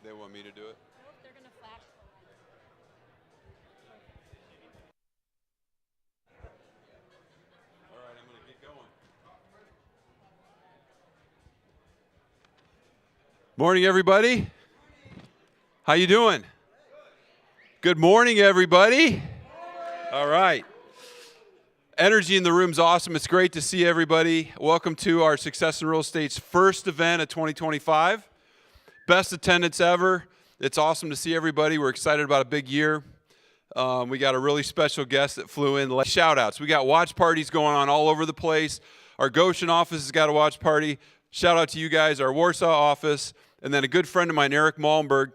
They want me to do it? Nope, they're going to flash. All right, I'm going to get going. Morning, everybody. How you doing? Good morning, everybody. All right. Energy in the room's awesome. It's great to see everybody. Welcome to our Success in Real Estate's first event of 2025. Best attendance ever. It's awesome to see everybody. We're excited about a big year. We got a really special guest that flew in. Shout outs. We got watch parties going on all over the place. Our Goshen office has got a watch party. Shout out to you guys, our Warsaw office. And then a good friend of mine, Eric Malmberg,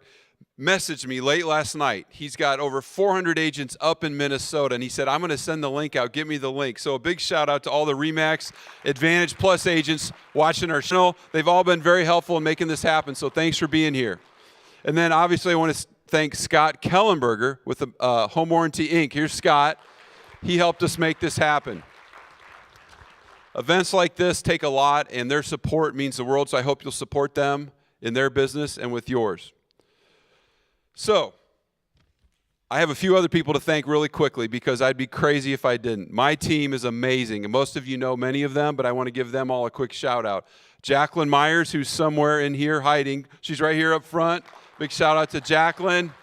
messaged me late last night. He's got over 400 agents up in Minnesota, and he said, I'm going to send the link out. Get me the link. So a big shout out to all the RE/MAX Advantage Plus agents watching our show. They've all been very helpful in making this happen, so thanks for being here. And then obviously I want to thank Scott Kellenberger with Home Warranty Inc. Here's Scott. He helped us make this happen. Events like this take a lot, and their support means the world, so I hope you'll support them in their business and with yours. So, I have a few other people to thank really quickly because I'd be crazy if I didn't. My team is amazing, and most of you know many of them, but I want to give them all a quick shout out. Jacqueline Myers, who's somewhere in here hiding. She's right here up front. Big shout out to Jacqueline.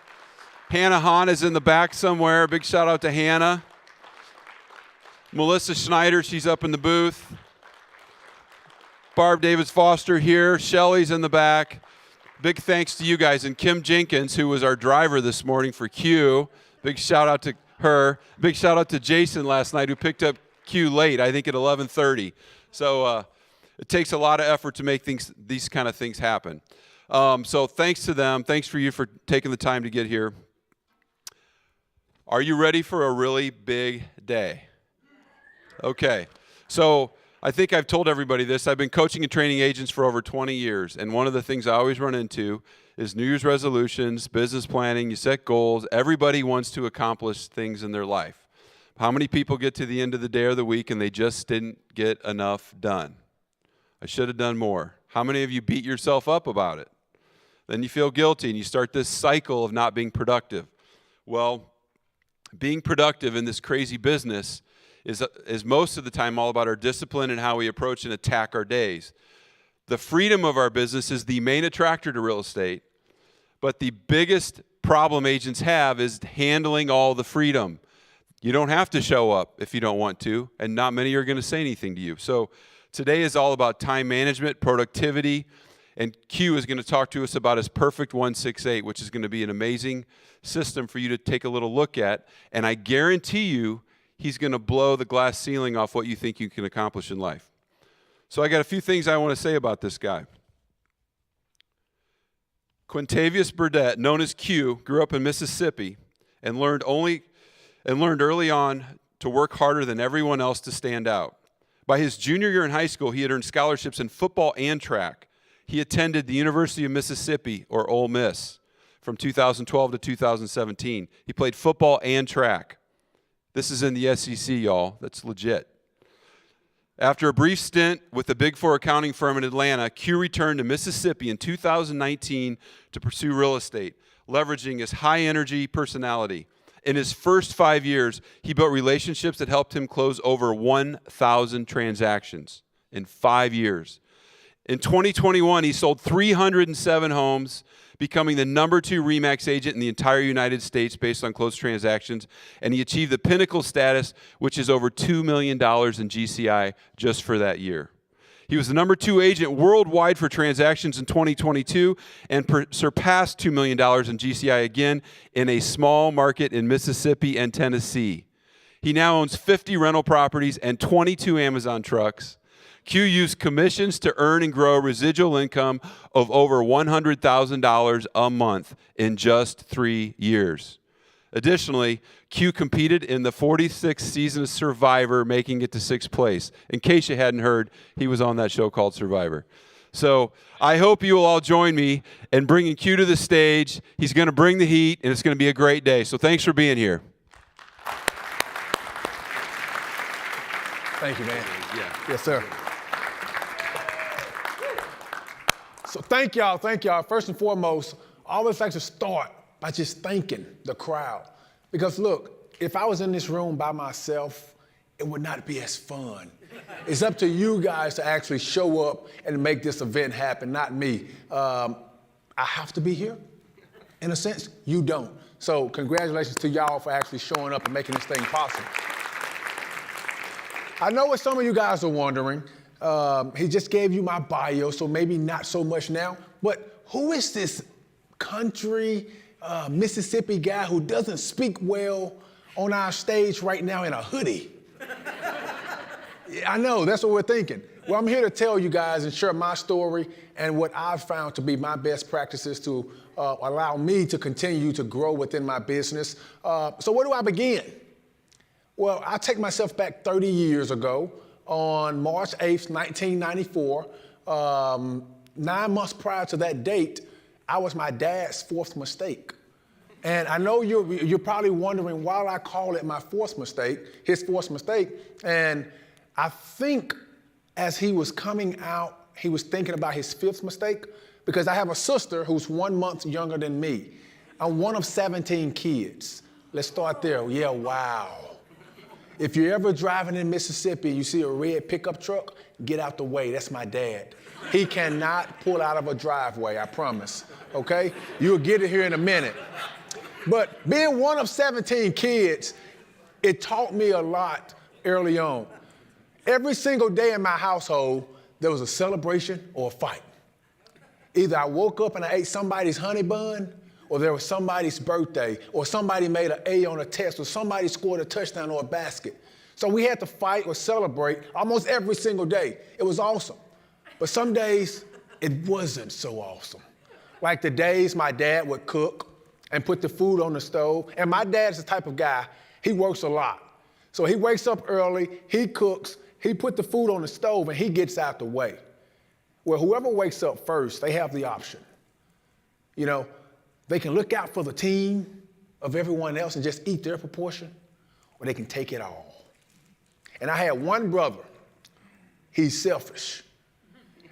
Hannah Hahn is in the back somewhere. Big shout out to Hannah. Melissa Schneider, she's up in the booth. Barb Davis Foster here. Shelly's in the back. Big thanks to you guys. And Kim Jenkins, who was our driver this morning for Q. Big shout out to her. Big shout out to Jason last night, who picked up Q late, I think at 11:30. So it takes a lot of effort to make these kind of things happen. So thanks to them. Thanks for you for taking the time to get here. Are you ready for a really big day? Okay. So I think I've told everybody this. I've been coaching and training agents for over 20 years, and one of the things I always run into is New Year's resolutions, business planning, you set goals. Everybody wants to accomplish things in their life. How many people get to the end of the day or the week and they just didn't get enough done? I should have done more. How many of you beat yourself up about it? Then you feel guilty and you start this cycle of not being productive. Well, being productive in this crazy business is most of the time all about our discipline and how we approach and attack our days. The freedom of our business is the main attractor to real estate, but the biggest problem agents have is handling all the freedom. You don't have to show up if you don't want to, and not many are going to say anything to you. So today is all about time management, productivity, and Q is going to talk to us about his Perfect 168, which is going to be an amazing system for you to take a little look at, and I guarantee you he's going to blow the glass ceiling off what you think you can accomplish in life. So I got a few things I want to say about this guy. Quintavius Burdette, known as Q, grew up in Mississippi and learned early on to work harder than everyone else to stand out. By his junior year in high school, he had earned scholarships in football and track. He attended the University of Mississippi, or Ole Miss, from 2012 to 2017. He played football and track. This is in the SEC, y'all. That's legit. After a brief stint with the Big Four accounting firm in Atlanta, Q returned to Mississippi in 2019 to pursue real estate, leveraging his high-energy personality. In his first 5 years, he built relationships that helped him close over 1,000 transactions in 5 years. In 2021, he sold 307 homes, becoming the #2 RE/MAX agent in the entire United States based on closed transactions, and he achieved the pinnacle status, which is over $2 million in GCI just for that year. He was the #2 agent worldwide for transactions in 2022 and surpassed $2 million in GCI again in a small market in Mississippi and Tennessee. He now owns 50 rental properties and 22 Amazon trucks. Q used commissions to earn and grow residual income of over $100,000 a month in just 3 years. Additionally, Q competed in the 46th season of Survivor, making it to 6th place. In case you hadn't heard, he was on that show called Survivor. So I hope you will all join me in bringing Q to the stage. He's going to bring the heat, and it's going to be a great day. So thanks for being here. Thank you, man. Yeah. Yes, sir. So thank y'all. First and foremost, I always like to start by just thanking the crowd. Because look, if I was in this room by myself, it would not be as fun. It's up to you guys to actually show up and make this event happen, not me. I have to be here. In a sense, you don't. So congratulations to y'all for actually showing up and making this thing possible. I know what some of you guys are wondering. He just gave you my bio, so maybe not so much now. But who is this country Mississippi guy who doesn't speak well on our stage right now in a hoodie? I know, that's what we're thinking. Well, I'm here to tell you guys and share my story and what I've found to be my best practices to allow me to continue to grow within my business. So where do I begin? Well, I'll take myself back 30 years ago on March 8th, 1994. 9 months prior to that date, I was my dad's fourth mistake. And I know you're probably wondering why I call it my fourth mistake, his fourth mistake. And I think as he was coming out, he was thinking about his fifth mistake, because I have a sister who's 1 month younger than me. I'm one of 17 kids. Let's start there. Yeah, wow. If you're ever driving in Mississippi, you see a red pickup truck, get out the way. That's my dad. He cannot pull out of a driveway, I promise, okay? You'll get it here in a minute. But being one of 17 kids, it taught me a lot early on. Every single day in my household, there was a celebration or a fight. Either I woke up and I ate somebody's honey bun, or there was somebody's birthday, or somebody made an A on a test, or somebody scored a touchdown or a basket. So we had to fight or celebrate almost every single day. It was awesome. But some days, it wasn't so awesome. Like the days my dad would cook and put the food on the stove. And my dad's the type of guy, he works a lot. So he wakes up early, he cooks, he put the food on the stove, and he gets out the way. Well, whoever wakes up first, they have the option. You know, they can look out for the team of everyone else and just eat their proportion, or they can take it all. And I had one brother, he's selfish.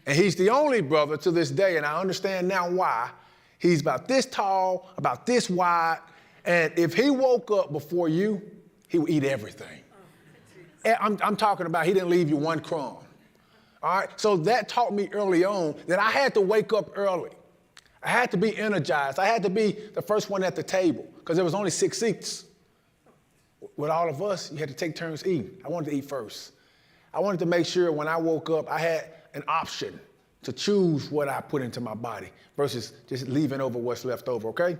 And he's the only brother to this day, and I understand now why. He's about this tall, about this wide, and if he woke up before you, he would eat everything. And I'm talking about he didn't leave you one crumb. All right, so that taught me early on that I had to wake up early. I had to be energized. I had to be the first one at the table, because there was only 6 seats. With all of us, you had to take turns eating. I wanted to eat first. I wanted to make sure when I woke up, I had an option to choose what I put into my body versus just leaving over what's left over, okay?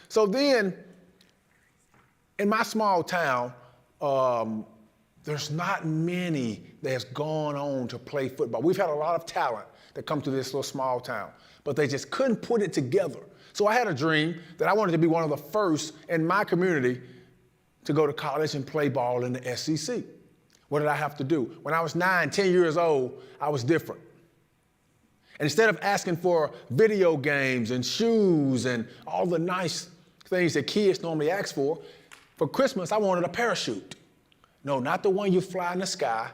So then, in my small town, there's not many that has gone on to play football. We've had a lot of talent that come to this little small town, but they just couldn't put it together. So I had a dream that I wanted to be one of the first in my community to go to college and play ball in the SEC. What did I have to do? When I was 9, 10 years old, I was different. And instead of asking for video games and shoes and all the nice things that kids normally ask for Christmas, I wanted a parachute. No, not the one you fly in the sky.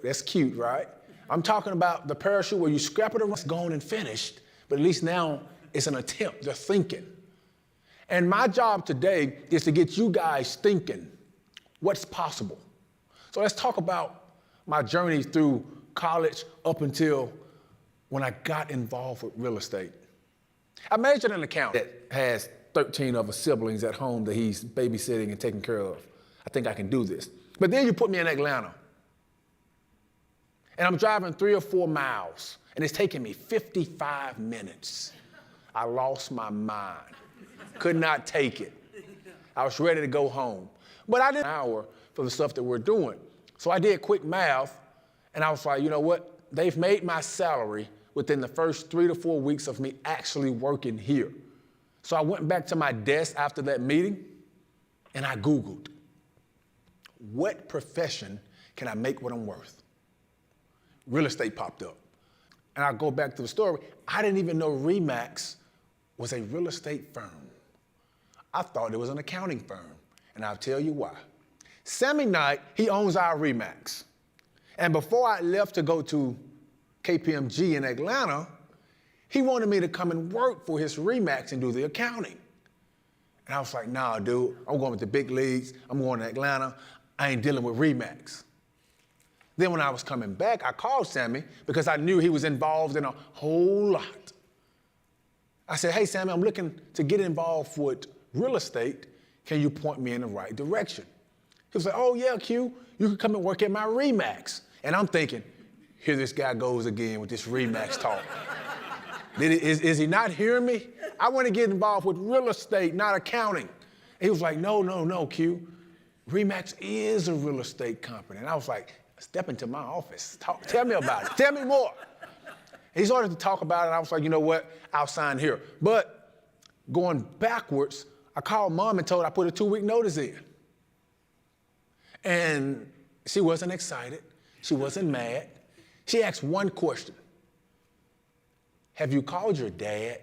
That's cute, right? I'm talking about the parachute where you scrap it around, it's gone and finished, but at least now it's an attempt, they're thinking. And my job today is to get you guys thinking what's possible. So let's talk about my journey through college up until when I got involved with real estate. I majored in accounting that has 13 of his siblings at home that he's babysitting and taking care of. I think I can do this. But then you put me in Atlanta. And I'm driving 3 or 4 miles, and it's taking me 55 minutes. I lost my mind. Could not take it. I was ready to go home. But I didn't have an hour for the stuff that we're doing. So I did quick math, and I was like, you know what? They've made my salary within the first 3 to 4 weeks of me actually working here. So I went back to my desk after that meeting, and I Googled, what profession can I make what I'm worth? Real estate popped up. And I'll go back to the story. I didn't even know RE/MAX was a real estate firm. I thought it was an accounting firm, and I'll tell you why. Sammy Knight, he owns our RE/MAX. And before I left to go to KPMG in Atlanta, He wanted me to come and work for his RE/MAX and do the accounting. And I was like, nah, dude, I'm going with the big leagues. I'm going to Atlanta. I ain't dealing with RE/MAX. Then when I was coming back, I called Sammy because I knew he was involved in a whole lot. I said, hey, Sammy, I'm looking to get involved with real estate. Can you point me in the right direction? He was like, oh, yeah, Q, you can come and work at my RE/MAX. And I'm thinking, here this guy goes again with this RE/MAX talk. Is he not hearing me? I want to get involved with real estate, not accounting. And he was like, no, Q. RE/MAX is a real estate company. And I was like, step into my office. Tell me about it. Tell me more. He started to talk about it, and I was like, you know what? I'll sign here. But going backwards, I called Mom and told her I put a 2-week notice in. And she wasn't excited. She wasn't mad. She asked one question. Have you called your dad?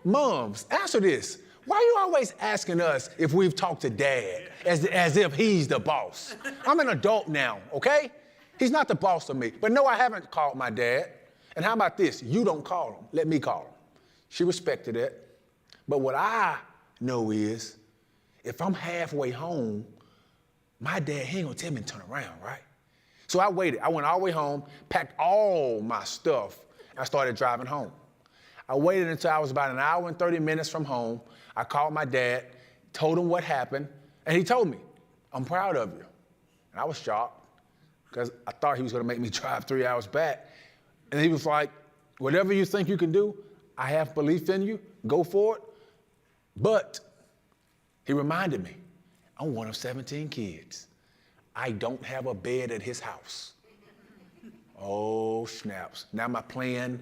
Moms, answer this. Why are you always asking us if we've talked to Dad as if he's the boss? I'm an adult now, okay? He's not the boss of me. But no, I haven't called my dad. And how about this? You don't call him. Let me call him. She respected it. But what I know is if I'm halfway home, my dad, he ain't gonna tell me to turn around, right? So I waited. I went all the way home, packed all my stuff, and I started driving home. I waited until I was about an hour and 30 minutes from home. I called my dad, told him what happened, and he told me, I'm proud of you. And I was shocked because I thought he was gonna make me drive 3 hours back. And he was like, whatever you think you can do, I have belief in you, go for it. But he reminded me, I'm one of 17 kids. I don't have a bed at his house. Oh, snaps. Now my plan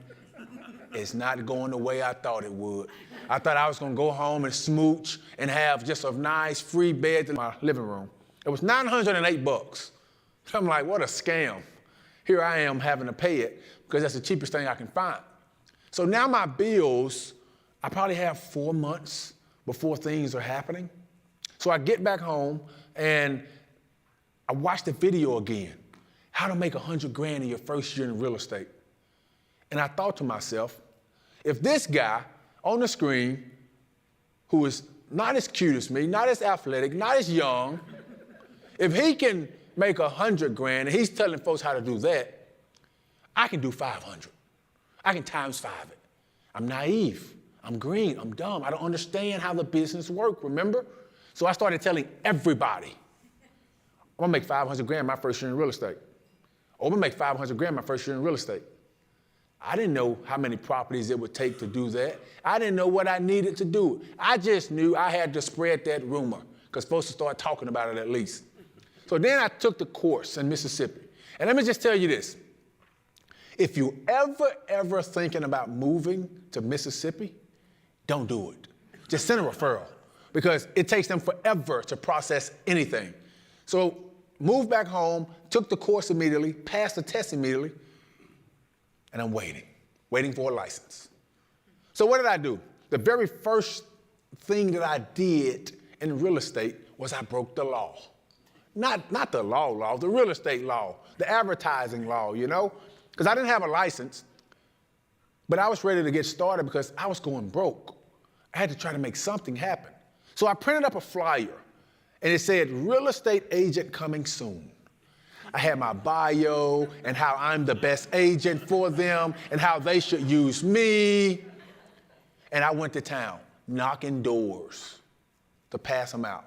is not going the way I thought it would. I thought I was gonna go home and smooch and have just a nice free bed in my living room. It was $908. I'm like, what a scam. Here I am having to pay it because that's the cheapest thing I can find. So now my bills, I probably have 4 months before things are happening. So I get back home and I watch the video again, how to make $100,000 in your first year in real estate. And I thought to myself, if this guy on the screen, who is not as cute as me, not as athletic, not as young, if he can make $100,000 and he's telling folks how to do that, I can do 500. I can times 5 it. I'm naive. I'm green. I'm dumb. I don't understand how the business works, remember? So I started telling everybody, I'm gonna make $500,000 my first year in real estate. Or I'm gonna make $500,000 my first year in real estate. I didn't know how many properties it would take to do that. I didn't know what I needed to do. I just knew I had to spread that rumor because folks would start talking about it at least. So then I took the course in Mississippi. And let me just tell you this. If you ever thinking about moving to Mississippi, don't do it. Just send a referral because it takes them forever to process anything. So moved back home, took the course immediately, passed the test immediately, and I'm waiting for a license. So what did I do? The very first thing that I did in real estate was I broke the law. Not the law, the real estate law, the advertising law, you know? Because I didn't have a license, but I was ready to get started because I was going broke. I had to try to make something happen. So I printed up a flyer, and it said, real estate agent coming soon. I had my bio and how I'm the best agent for them and how they should use me. And I went to town, knocking doors to pass them out.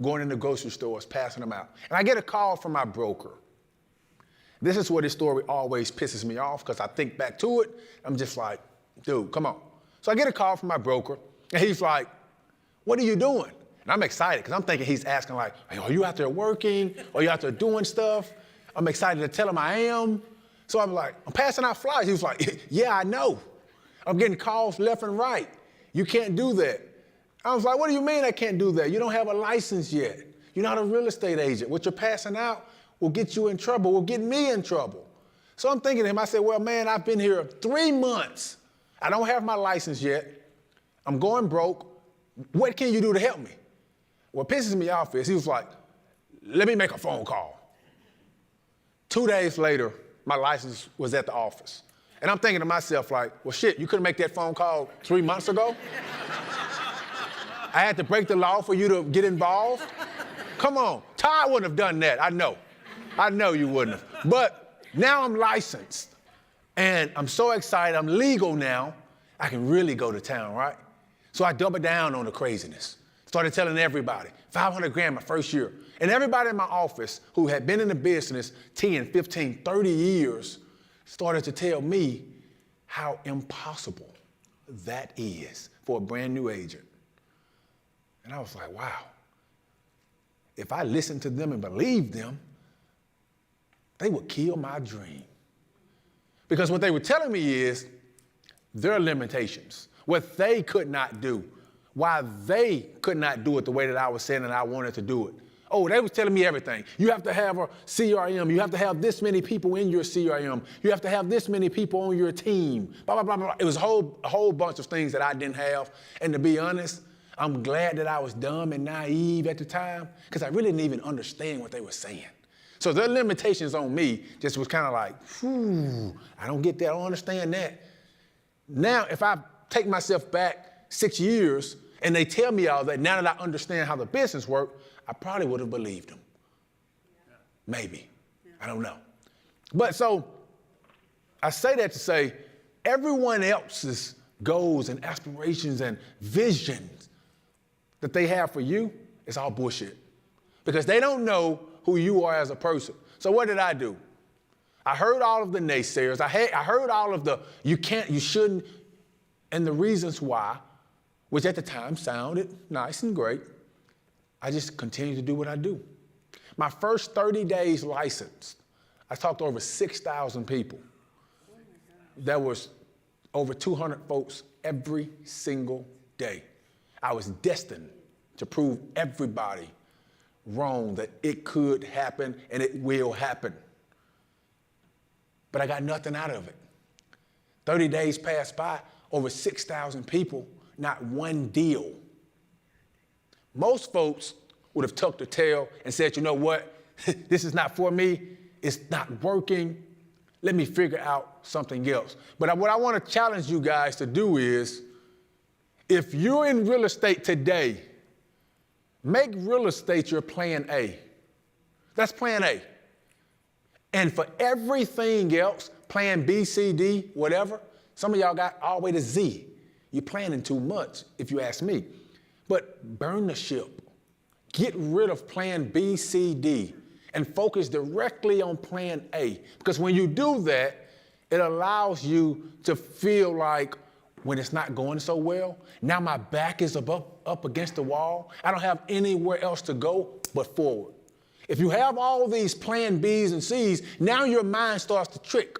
Going into grocery stores, passing them out. And I get a call from my broker. This is where this story always pisses me off because I think back to it. I'm just like, dude, come on. So I get a call from my broker, and he's like, what are you doing? And I'm excited because I'm thinking he's asking like, hey, are you out there working? Are you out there doing stuff? I'm excited to tell him I am. So I'm like, I'm passing out flyers. He was like, yeah, I know. I'm getting calls left and right. You can't do that. I was like, what do you mean I can't do that? You don't have a license yet. You're not a real estate agent. What you're passing out will get you in trouble, will get me in trouble. So I'm thinking to him, I said, well, man, I've been here 3 months. I don't have my license yet. I'm going broke. What can you do to help me? What pisses me off is he was like, let me make a phone call. 2 days later, my license was at the office. And I'm thinking to myself like, well, shit, you couldn't make that phone call 3 months ago? I had to break the law for you to get involved? Come on, Todd wouldn't have done that, I know. I know you wouldn't have. But now I'm licensed, and I'm so excited, I'm legal now, I can really go to town, right? So I doubled down on the craziness. Started telling everybody, 500 grand my first year. And everybody in my office who had been in the business 10, 15, 30 years started to tell me how impossible that is for a brand new agent. And I was like, wow. If I listened to them and believed them, they would kill my dream. Because what they were telling me is their limitations, what they could not do, why they could not do it the way that I was saying that I wanted to do it. Oh, they was telling me everything. You have to have a CRM. You have to have this many people in your CRM. You have to have this many people on your team. Blah, blah, blah, blah. It was a whole bunch of things that I didn't have. And to be honest, I'm glad that I was dumb and naive at the time because I really didn't even understand what they were saying. So their limitations on me just was kind of like, whew, I don't get that, I don't understand that. Now, if I take myself back 6 years and they tell me all that, now that I understand how the business works, I probably would have believed them. Yeah. Maybe. Yeah. I don't know. But so I say that to say everyone else's goals and aspirations and visions that they have for you is all bullshit because they don't know who you are as a person. So what did I do? I heard all of the naysayers. I heard all of the you can't, you shouldn't, and the reasons why, which at the time sounded nice and great. I just continued to do what I do. My first 30 days licensed, I talked to over 6,000 people. There was over 200 folks every single day. I was destined to prove everybody wrong that it could happen and it will happen. But I got nothing out of it. 30 days passed by, over 6,000 people, not one deal. Most folks would have tucked their tail and said, you know what, this is not for me, it's not working, let me figure out something else. But what I want to challenge you guys to do is, if you're in real estate today, make real estate your plan A. That's plan A. And for everything else, plan B, C, D, whatever, some of y'all got all the way to Z. You're planning too much, if you ask me. But burn the ship. Get rid of plan B, C, D, and focus directly on plan A. Because when you do that, it allows you to feel like when it's not going so well, now my back is up against the wall. I don't have anywhere else to go but forward. If you have all these plan Bs and Cs, now your mind starts to trick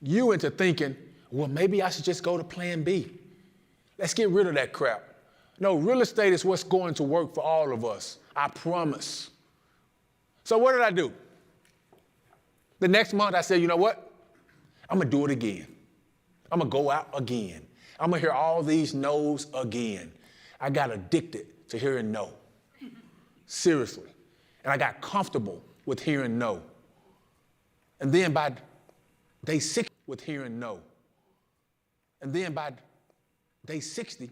you into thinking, well, maybe I should just go to plan B. Let's get rid of that crap. No, real estate is what's going to work for all of us. I promise. So what did I do? The next month I said, you know what? I'm going to do it again. I'm going to go out again. I'm going to hear all these no's again. I got addicted to hearing no. Seriously. And I got comfortable with hearing no. And then by day 6 with hearing no. And then by day 60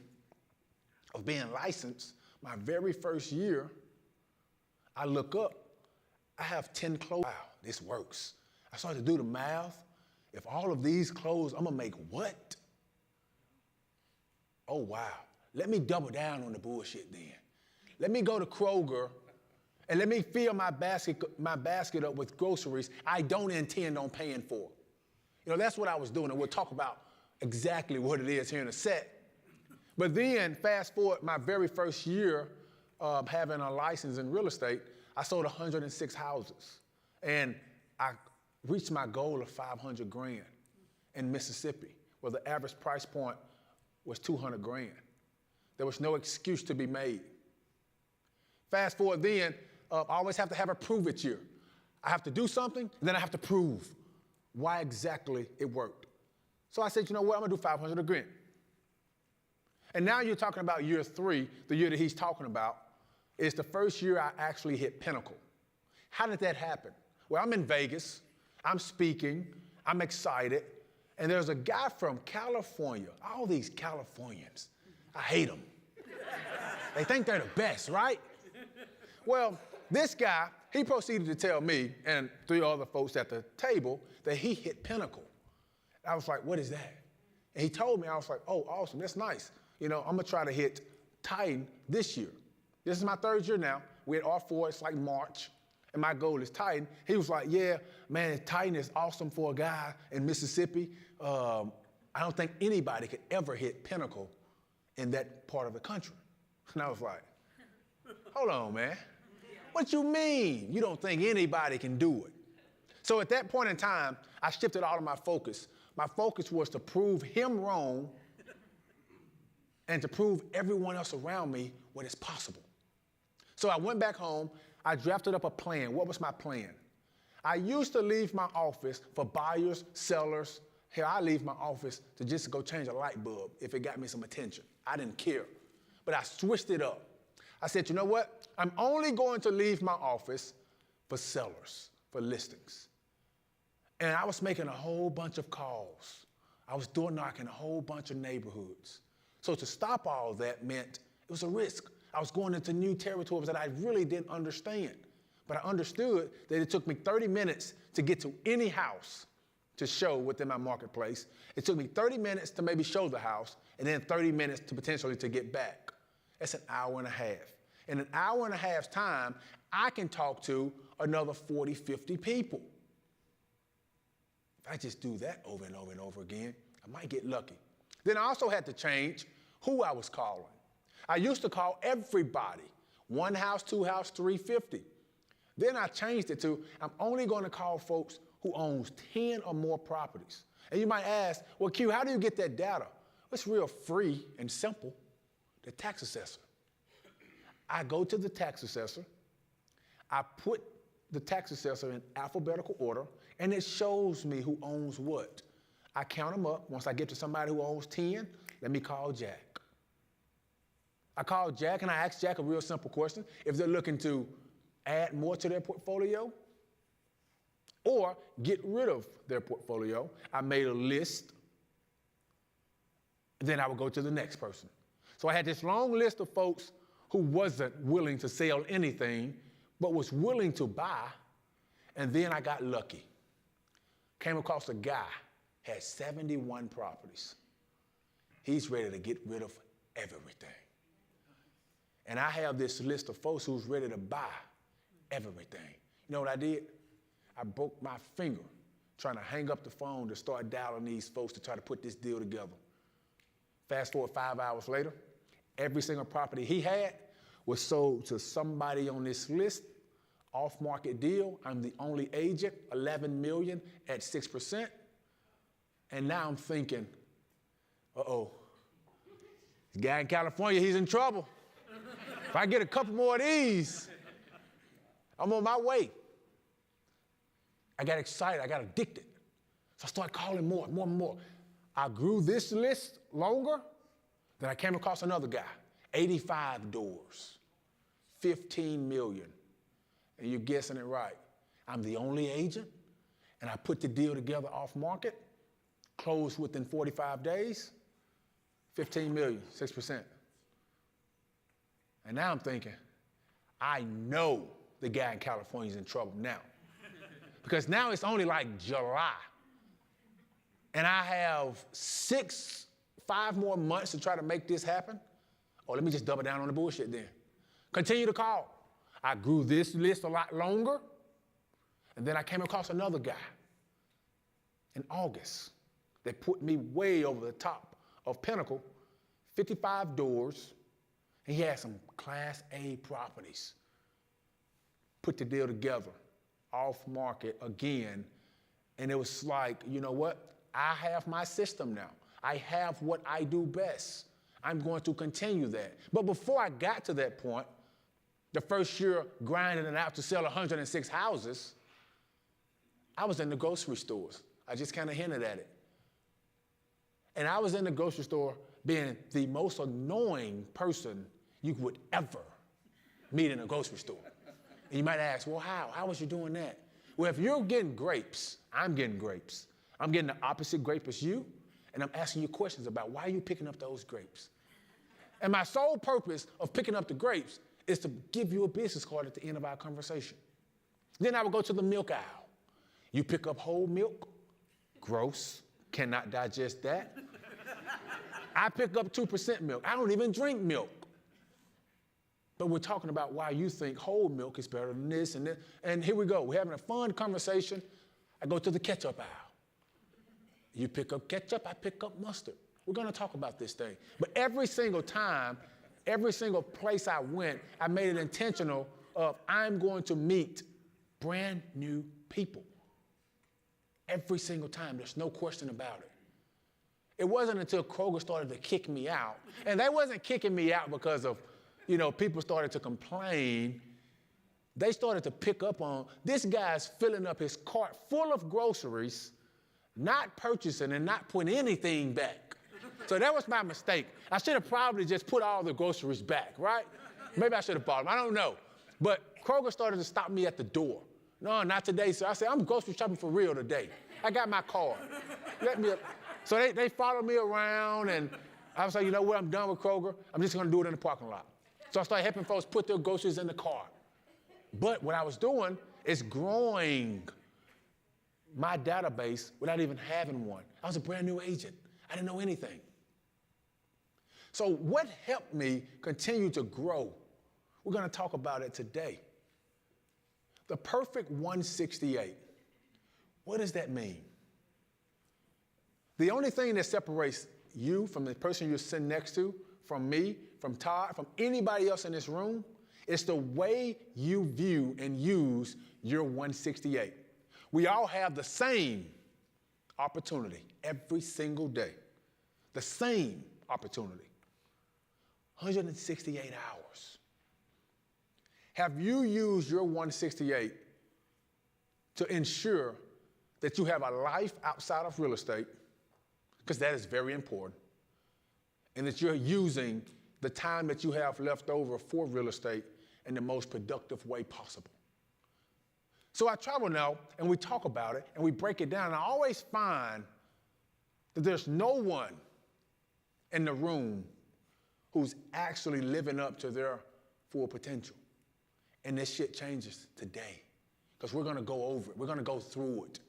of being licensed, my very first year, I look up, I have 10 closes. Wow, this works. I started to do the math. If all of these close, I'm gonna make what? Oh, wow. Let me double down on the bullshit then. Let me go to Kroger and let me fill my basket up with groceries I don't intend on paying for. You know, that's what I was doing, and we'll talk about exactly what it is here in a sec. But then, fast forward, my very first year of having a license in real estate, I sold 106 houses. And I reached my goal of 500 grand in Mississippi, where the average price point was 200 grand. There was no excuse to be made. Fast forward then, I always have to have a prove it year. I have to do something, and then I have to prove why exactly it worked. So I said, you know what, I'm gonna do 500 grand. And now you're talking about year 3, the year that he's talking about, is the first year I actually hit pinnacle. How did that happen? Well, I'm in Vegas, I'm speaking, I'm excited, And there's a guy from California, all these Californians, I hate them. They think they're the best, right? Well, this guy, he proceeded to tell me and 3 other folks at the table that he hit Pinnacle. I was like, what is that? And he told me, I was like, oh, awesome, that's nice. You know, I'm gonna try to hit Titan this year. This is my 3rd year now. We're at R4, it's like March, and my goal is Titan. He was like, yeah, man, Titan is awesome for a guy in Mississippi. I don't think anybody could ever hit Pinnacle in that part of the country. And I was like, hold on, man. What you mean you don't think anybody can do it? So at that point in time, I shifted all of my focus. My focus was to prove him wrong and to prove everyone else around me what is possible. So I went back home, I drafted up a plan. What was my plan? I used to leave my office for buyers, sellers. Hell, I leave my office to just go change a light bulb if it got me some attention. I didn't care. But I switched it up. I said, you know what? I'm only going to leave my office for sellers, for listings. And I was making a whole bunch of calls. I was door knocking a whole bunch of neighborhoods. So to stop all that meant it was a risk. I was going into new territories that I really didn't understand. But I understood that it took me 30 minutes to get to any house to show within my marketplace. It took me 30 minutes to maybe show the house, and then 30 minutes to potentially to get back. That's an hour and a half. In an hour and a half's time, I can talk to another 40, 50 people. If I just do that over and over and over again, I might get lucky. Then I also had to change who I was calling. I used to call everybody, 1 house, 2 house, 350. Then I changed it to, I'm only going to call folks who owns 10 or more properties. And you might ask, well, Q, how do you get that data? It's real free and simple. The tax assessor. I go to the tax assessor, I put the tax assessor in alphabetical order, and it shows me who owns what. I count them up. Once I get to somebody who owns 10, let me call Jack. I call Jack and I ask Jack a real simple question. If they're looking to add more to their portfolio or get rid of their portfolio, I made a list. Then I would go to the next person. So I had this long list of folks who wasn't willing to sell anything, but was willing to buy. And then I got lucky. Came across a guy, had 71 properties. He's ready to get rid of everything. And I have this list of folks who's ready to buy everything. You know what I did? I broke my finger trying to hang up the phone to start dialing these folks to try to put this deal together. Fast forward 5 hours later, every single property he had was sold to somebody on this list, off-market deal. I'm the only agent, 11 million at 6%. And now I'm thinking, uh-oh, this guy in California, he's in trouble. If I get a couple more of these, I'm on my way. I got excited, I got addicted. So I started calling more and more. I grew this list longer, then I came across another guy, 85 doors, 15 million. And you're guessing it right. I'm the only agent, and I put the deal together off market, closed within 45 days, 15 million, 6%. And now I'm thinking, I know the guy in California is in trouble now. Because now it's only like July. And I have 5 more months to try to make this happen. Oh, let me just double down on the bullshit then. Continue to call. I grew this list a lot longer. And then I came across another guy in August that put me way over the top of Pinnacle, 55 doors. And he had some Class A properties. Put the deal together, off market again. And it was like, you know what? I have my system now. I have what I do best. I'm going to continue that. But before I got to that point, the first year grinding it out to sell 106 houses, I was in the grocery stores. I just kind of hinted at it. And I was in the grocery store being the most annoying person you would ever meet in a grocery store. And you might ask, well, how? How was you doing that? Well, if you're getting grapes, I'm getting grapes. I'm getting the opposite grape as you, and I'm asking you questions about why are you picking up those grapes. And my sole purpose of picking up the grapes is to give you a business card at the end of our conversation. Then I would go to the milk aisle. You pick up whole milk. Gross. Cannot digest that. I pick up 2% milk. I don't even drink milk. But we're talking about why you think whole milk is better than this and this. And here we go. We're having a fun conversation. I go to the ketchup aisle. You pick up ketchup, I pick up mustard. We're going to talk about this thing. But every single time, every single place I went, I made it intentional of I'm going to meet brand new people. Every single time, there's no question about it. It wasn't until Kroger started to kick me out. And they wasn't kicking me out because of, people started to complain. They started to pick up on, this guy's filling up his cart full of groceries, not purchasing and not putting anything back. So that was my mistake. I should have probably just put all the groceries back, right? Maybe I should have bought them. I don't know. But Kroger started to stop me at the door. No, not today, sir. I said, I'm grocery shopping for real today. I got my card. So they followed me around, and I was like, you know what? I'm done with Kroger. I'm just going to do it in the parking lot. So I started helping folks put their groceries in the cart. But what I was doing is growing my database without even having one. I was a brand new agent. I didn't know anything. So what helped me continue to grow? We're going to talk about it today. The perfect 168. What does that mean? The only thing that separates you from the person you're sitting next to, from me, from Todd, from anybody else in this room, is the way you view and use your 168. We all have the same opportunity every single day. The same opportunity. 168 hours. Have you used your 168 to ensure that you have a life outside of real estate, because that is very important, and that you're using the time that you have left over for real estate in the most productive way possible? So I travel now, and we talk about it, and we break it down, and I always find that there's no one in the room who's actually living up to their full potential. And this shit changes today, because we're going to go over it. We're going to go through it.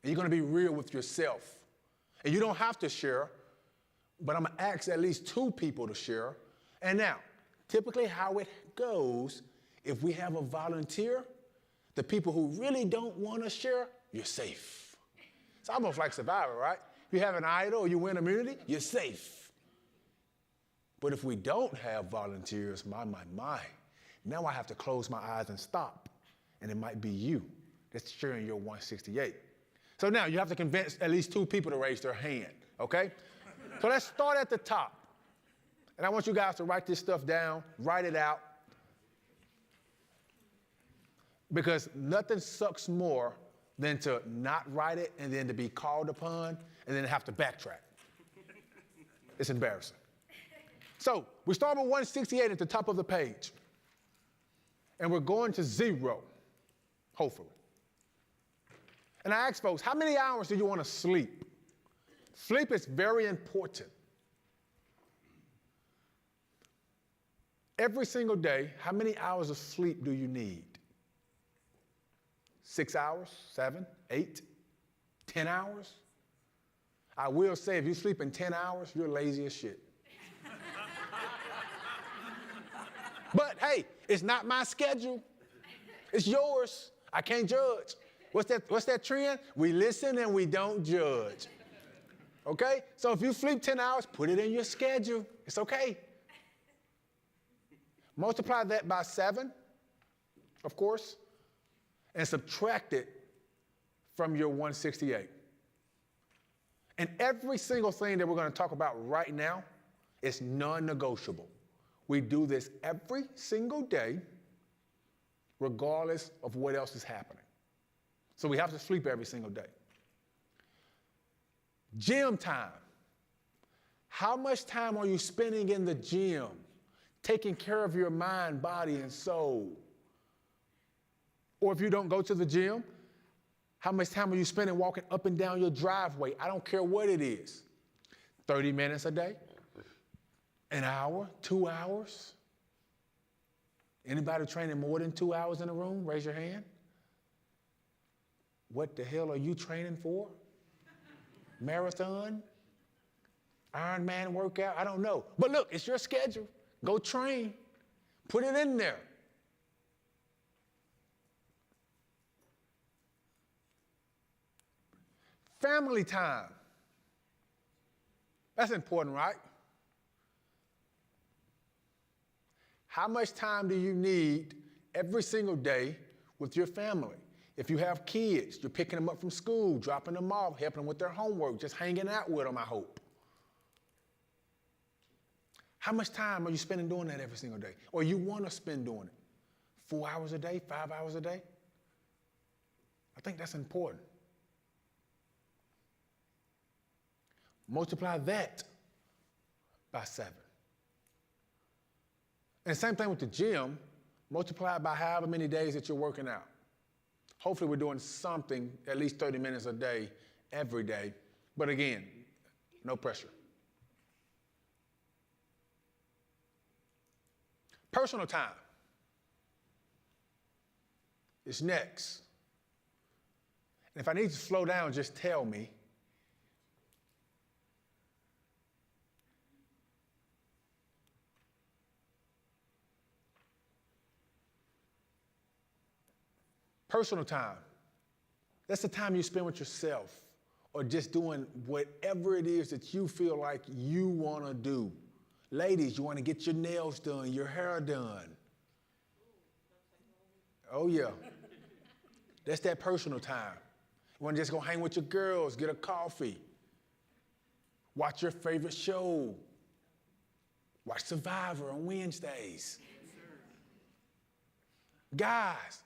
And you're going to be real with yourself. And you don't have to share, but I'm going to ask at least 2 people to share. And now, typically how it goes, if we have a volunteer, the people who really don't want to share, you're safe. It's almost like Survivor, right? If you have an idol or you win immunity, you're safe. But if we don't have volunteers, my, now I have to close my eyes and stop. And it might be you that's sharing your 168. So now you have to convince at least 2 people to raise their hand, okay? So let's start at the top. And I want you guys to write this stuff down, write it out. Because nothing sucks more than to not write it and then to be called upon and then have to backtrack. It's embarrassing. So we start with 168 at the top of the page. And we're going to 0, hopefully. And I ask folks, how many hours do you want to sleep? Sleep is very important. Every single day, how many hours of sleep do you need? 6 hours, 7, 8, 10 hours? I will say, if you sleep in 10 hours, you're lazy as shit. But hey, it's not my schedule. It's yours. I can't judge. What's that trend? We listen and we don't judge. Okay? So if you sleep 10 hours, put it in your schedule. It's okay. Multiply that by 7, of course, and subtract it from your 168. And every single thing that we're going to talk about right now is non-negotiable. We do this every single day, regardless of what else is happening. So we have to sleep every single day. Gym time. How much time are you spending in the gym, taking care of your mind, body, and soul? Or if you don't go to the gym, How much time are you spending walking up and down your driveway? I don't care what it is. 30 minutes a day? An hour? 2 hours? Anybody training more than 2 hours in a room? Raise your hand. What the hell are you training for? Marathon? Ironman workout? I don't know. But look, it's your schedule. Go train. Put it in there. Family time. That's important, right? How much time do you need every single day with your family? If you have kids, you're picking them up from school, dropping them off, helping them with their homework, just hanging out with them, I hope. How much time are you spending doing that every single day? Or you want to spend doing it? 4 hours a day, 5 hours a day? I think that's important. Multiply that by 7. And same thing with the gym, multiply it by however many days that you're working out. Hopefully we're doing something, at least 30 minutes a day, every day. But again, no pressure. Personal time is next. And if I need to slow down, just tell me. Personal time. That's the time you spend with yourself or just doing whatever it is that you feel like you want to do. Ladies, you want to get your nails done, your hair done. Oh, yeah. That's that personal time. You want to just go hang with your girls, get a coffee, watch your favorite show, watch Survivor on Wednesdays. Guys,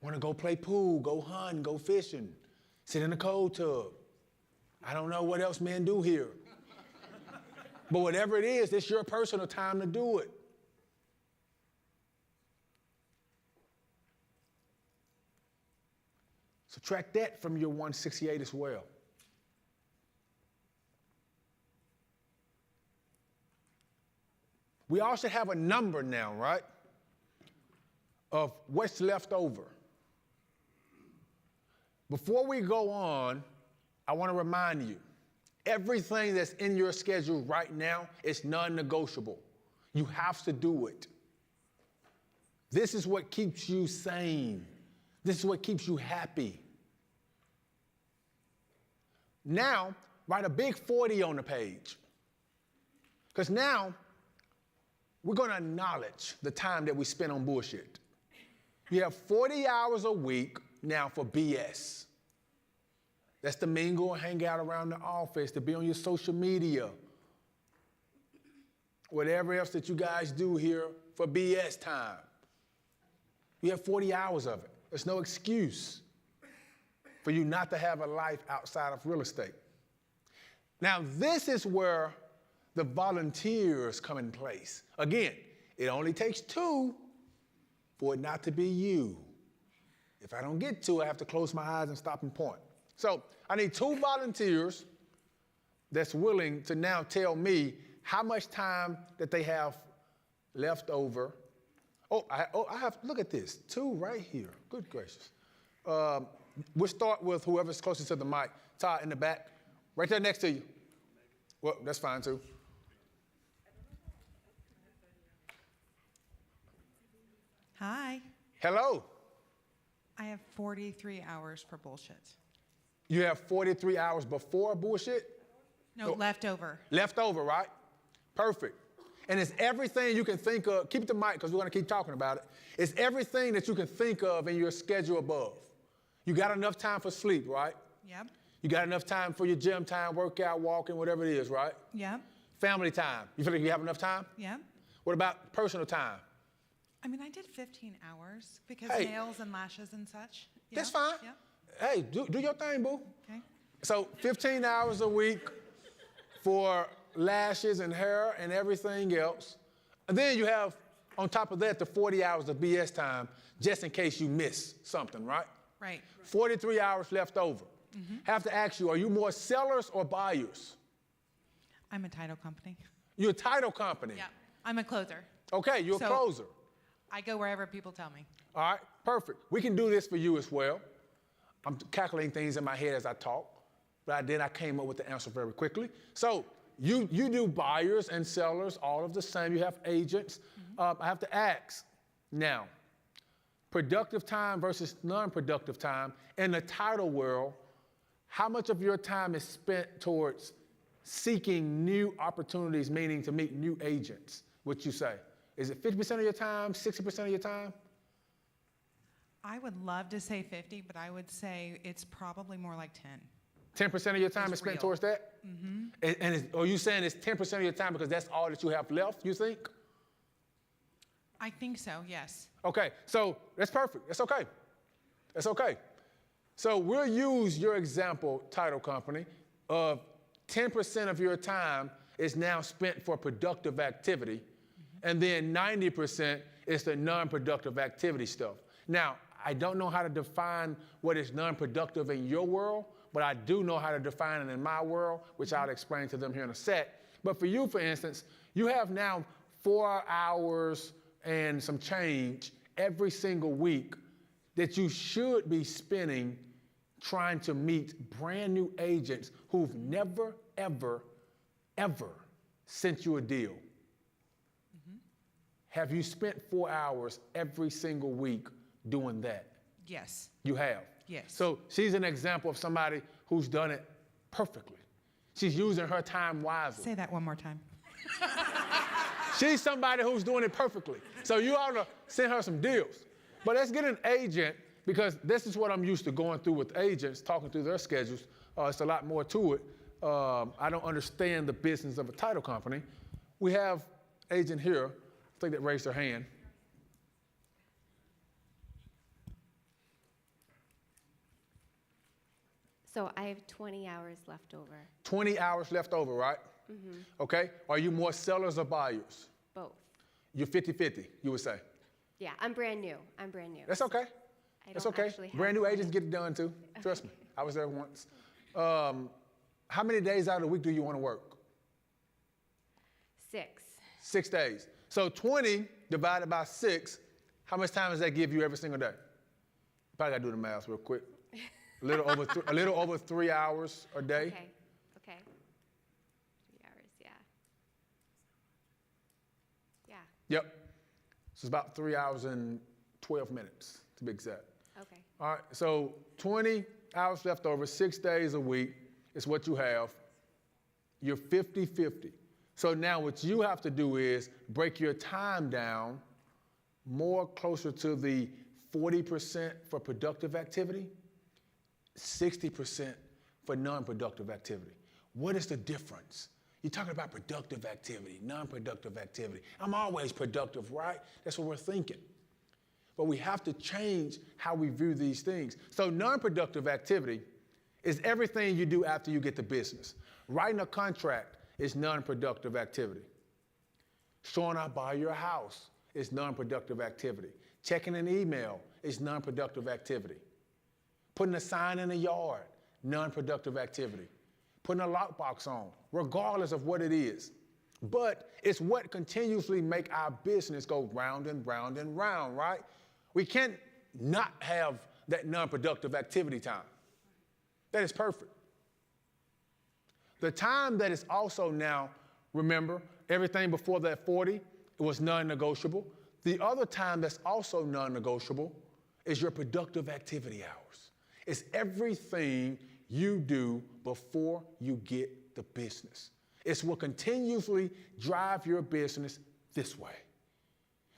want to go play pool, go hunting, go fishing, sit in the cold tub. I don't know what else men do here. But whatever it is, it's your personal time to do it. Subtract that from your 168 as well. We all should have a number now, right? Of what's left over. Before we go on, I want to remind you, everything that's in your schedule right now is non-negotiable. You have to do it. This is what keeps you sane. This is what keeps you happy. Now, write a big 40 on the page. Because now, we're going to acknowledge the time that we spend on bullshit. You have 40 hours a week now for BS. That's to mingle and hang out around the office, to be on your social media, whatever else that you guys do here for BS time. You have 40 hours of it. There's no excuse for you not to have a life outside of real estate. Now, this is where the volunteers come in place. Again, it only takes 2 for it not to be you. If I don't get 2, I have to close my eyes and stop and point. So I need 2 volunteers that's willing to now tell me how much time that they have left over. I have, look at this, 2 right here. Good gracious. We'll start with whoever's closest to the mic. Todd in the back, right there next to you. Well, that's fine too. Hi. Hello. I have 43 hours for bullshit. You have 43 hours before bullshit? No, leftover. Leftover, right? Perfect. And it's everything you can think of. Keep the mic because we're going to keep talking about it. It's everything that you can think of in your schedule above. You got enough time for sleep, right? Yep. You got enough time for your gym time, workout, walking, whatever it is, right? Yep. Family time. You feel like you have enough time? Yep. What about personal time? I mean, I did 15 hours because Hey. nails and lashes and such. Yeah. That's fine. Yep. Hey, do your thing, boo. Okay. So 15 hours a week for lashes and hair and everything else. And then you have, on top of that, the 40 hours of BS time, just in case you miss something, right? Right. 43 hours left over. Have to ask you, are you more sellers or buyers? I'm a title company. You're a title company. Yeah. I'm a closer. Okay, you're a So- closer. I go wherever people tell me. All right, perfect. We can do this for you as well. I'm calculating things in my head as I talk, but then I came up with the answer very quickly. So you do buyers and sellers, all of the same. You have agents. I have to ask now, productive time versus non-productive time in the title world, how much of your time is spent towards seeking new opportunities, meaning to meet new agents, would you say? Is it 50% of your time, 60% of your time? I would love to say 50, but I would say it's probably more like 10. 10% of your time It's is spent real. towards that? And are you saying it's 10% of your time because that's all that you have left, you think? I think so, yes. Okay, so that's perfect. That's okay. That's okay. So we'll use your example, title company, of 10% of your time is now spent for productive activity, and then 90% is the non-productive activity stuff. Now, I don't know how to define what is non-productive in your world, but I do know how to define it in my world, which I'll explain to them here in a sec. But for you, for instance, you have now 4 hours and some change every single week that you should be spending trying to meet brand new agents who've never, ever, ever sent you a deal. Have you spent 4 hours every single week doing that? Yes. You have? Yes. So she's an example of somebody who's done it perfectly. She's using her time wisely. Say that one more time. She's somebody who's doing it perfectly. So you ought to send her some deals. But let's get an agent, because this is what I'm used to going through with agents, talking through their schedules. It's a lot more to it. I don't understand the business of a title company. We have agent here, I think that raised her hand. So I have 20 hours left over. 20 hours left over, right? Okay. Are you more sellers or buyers? Both. You're 50-50, you would say. Yeah, I'm brand new. I'm brand new. That's okay. I That's don't okay. actually have Brand new 20. agents get it done too. Trust me. I was there once. How many days out of the week do you want to work? 6. 6 days. So 20 divided by 6, how much time does that give you every single day? Probably gotta do the math real quick. A little over 3 hours a day. Okay. Okay. 3 hours. Yeah. Yeah. Yep. So it's about 3 hours and 12 minutes to be exact. Okay. All right, so 20 hours left over, 6 days a week is what you have. You're 50-50. So now what you have to do is break your time down more closer to the 40% for productive activity, 60% for non-productive activity. What is the difference? You're talking about productive activity, non-productive activity. I'm always productive, right? That's what we're thinking. But we have to change how we view these things. So non-productive activity is everything you do after you get the business. Writing a contract is non-productive activity. Showing I buy your house is non-productive activity. Checking an email is non-productive activity. Putting a sign in the yard, non-productive activity. Putting a lockbox on, regardless of what it is. But it's what continuously make our business go round and round and round, right? We can't not have that non-productive activity time. That is perfect. The time that is also now, remember, everything before that 40, it was non-negotiable. The other time that's also non-negotiable is your productive activity hours. It's everything you do before you get the business. It's what continuously drive your business this way.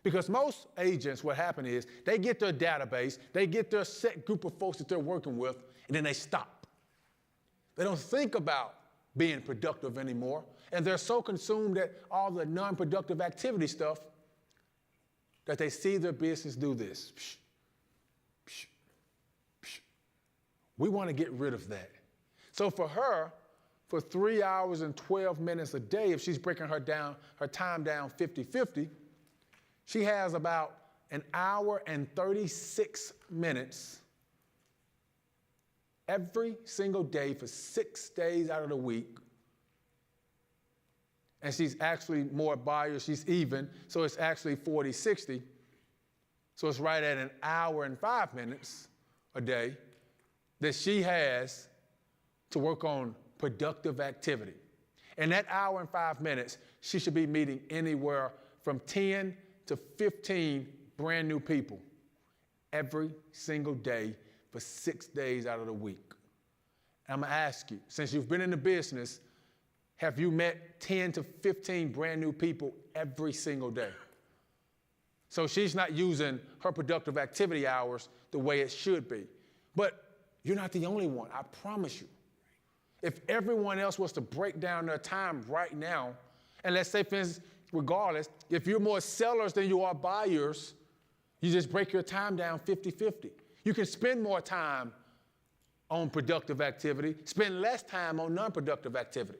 Because most agents, what happens is they get their database, they get their set group of folks that they're working with, and then they stop. They don't think about being productive anymore, and they're so consumed at all the non-productive activity stuff that they see their business do this. Psh, psh, psh. We want to get rid of that. So for her, for 3 hours and 12 minutes a day, if she's breaking her time down 50-50, she has about 1 hour and 36 minutes every single day for 6 days out of the week. And she's actually more buyers, she's even, so it's actually 40-60. So it's right at an hour and 5 minutes a day that she has to work on productive activity. In that hour and 5 minutes, she should be meeting anywhere from 10 to 15 brand new people every single day for 6 days out of the week. And I'm gonna ask you, since you've been in the business, have you met 10 to 15 brand new people every single day? So she's not using her productive activity hours the way it should be. But you're not the only one, I promise you. If everyone else was to break down their time right now, and let's say, for instance, regardless, if you're more sellers than you are buyers, you just break your time down 50-50. You can spend more time on productive activity, spend less time on non-productive activity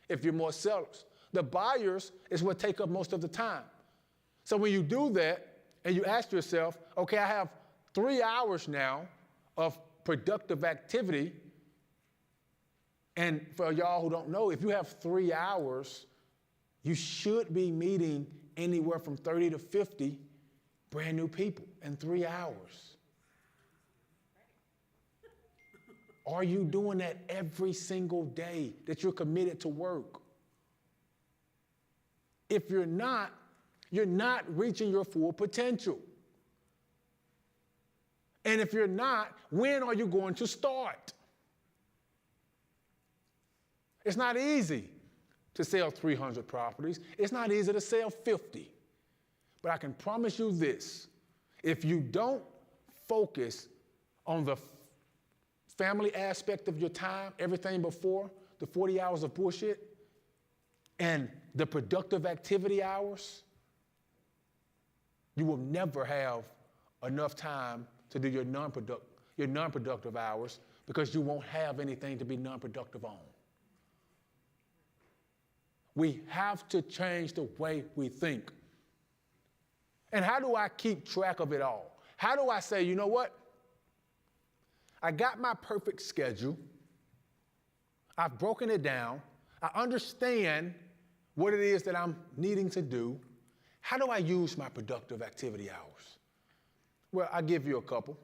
if you're more sellers. The buyers is what take up most of the time. So when you do that and you ask yourself, okay, I have 3 hours now of productive activity. And for y'all who don't know, if you have 3 hours, you should be meeting anywhere from 30 to 50 brand new people in 3 hours. Are you doing that every single day that you're committed to work? If you're not reaching your full potential. And if you're not, when are you going to start? It's not easy to sell 300 properties. It's not easy to sell 50. But I can promise you this, if you don't focus on the family aspect of your time, everything before the 40 hours of bullshit, and the productive activity hours, you will never have enough time to do your non-productive hours because you won't have anything to be non-productive on. We have to change the way we think. And how do I keep track of it all? How do I say, you know what? I got my perfect schedule. I've broken it down. I understand what it is that I'm needing to do. How do I use my productive activity hours? Well, I'll give you a couple.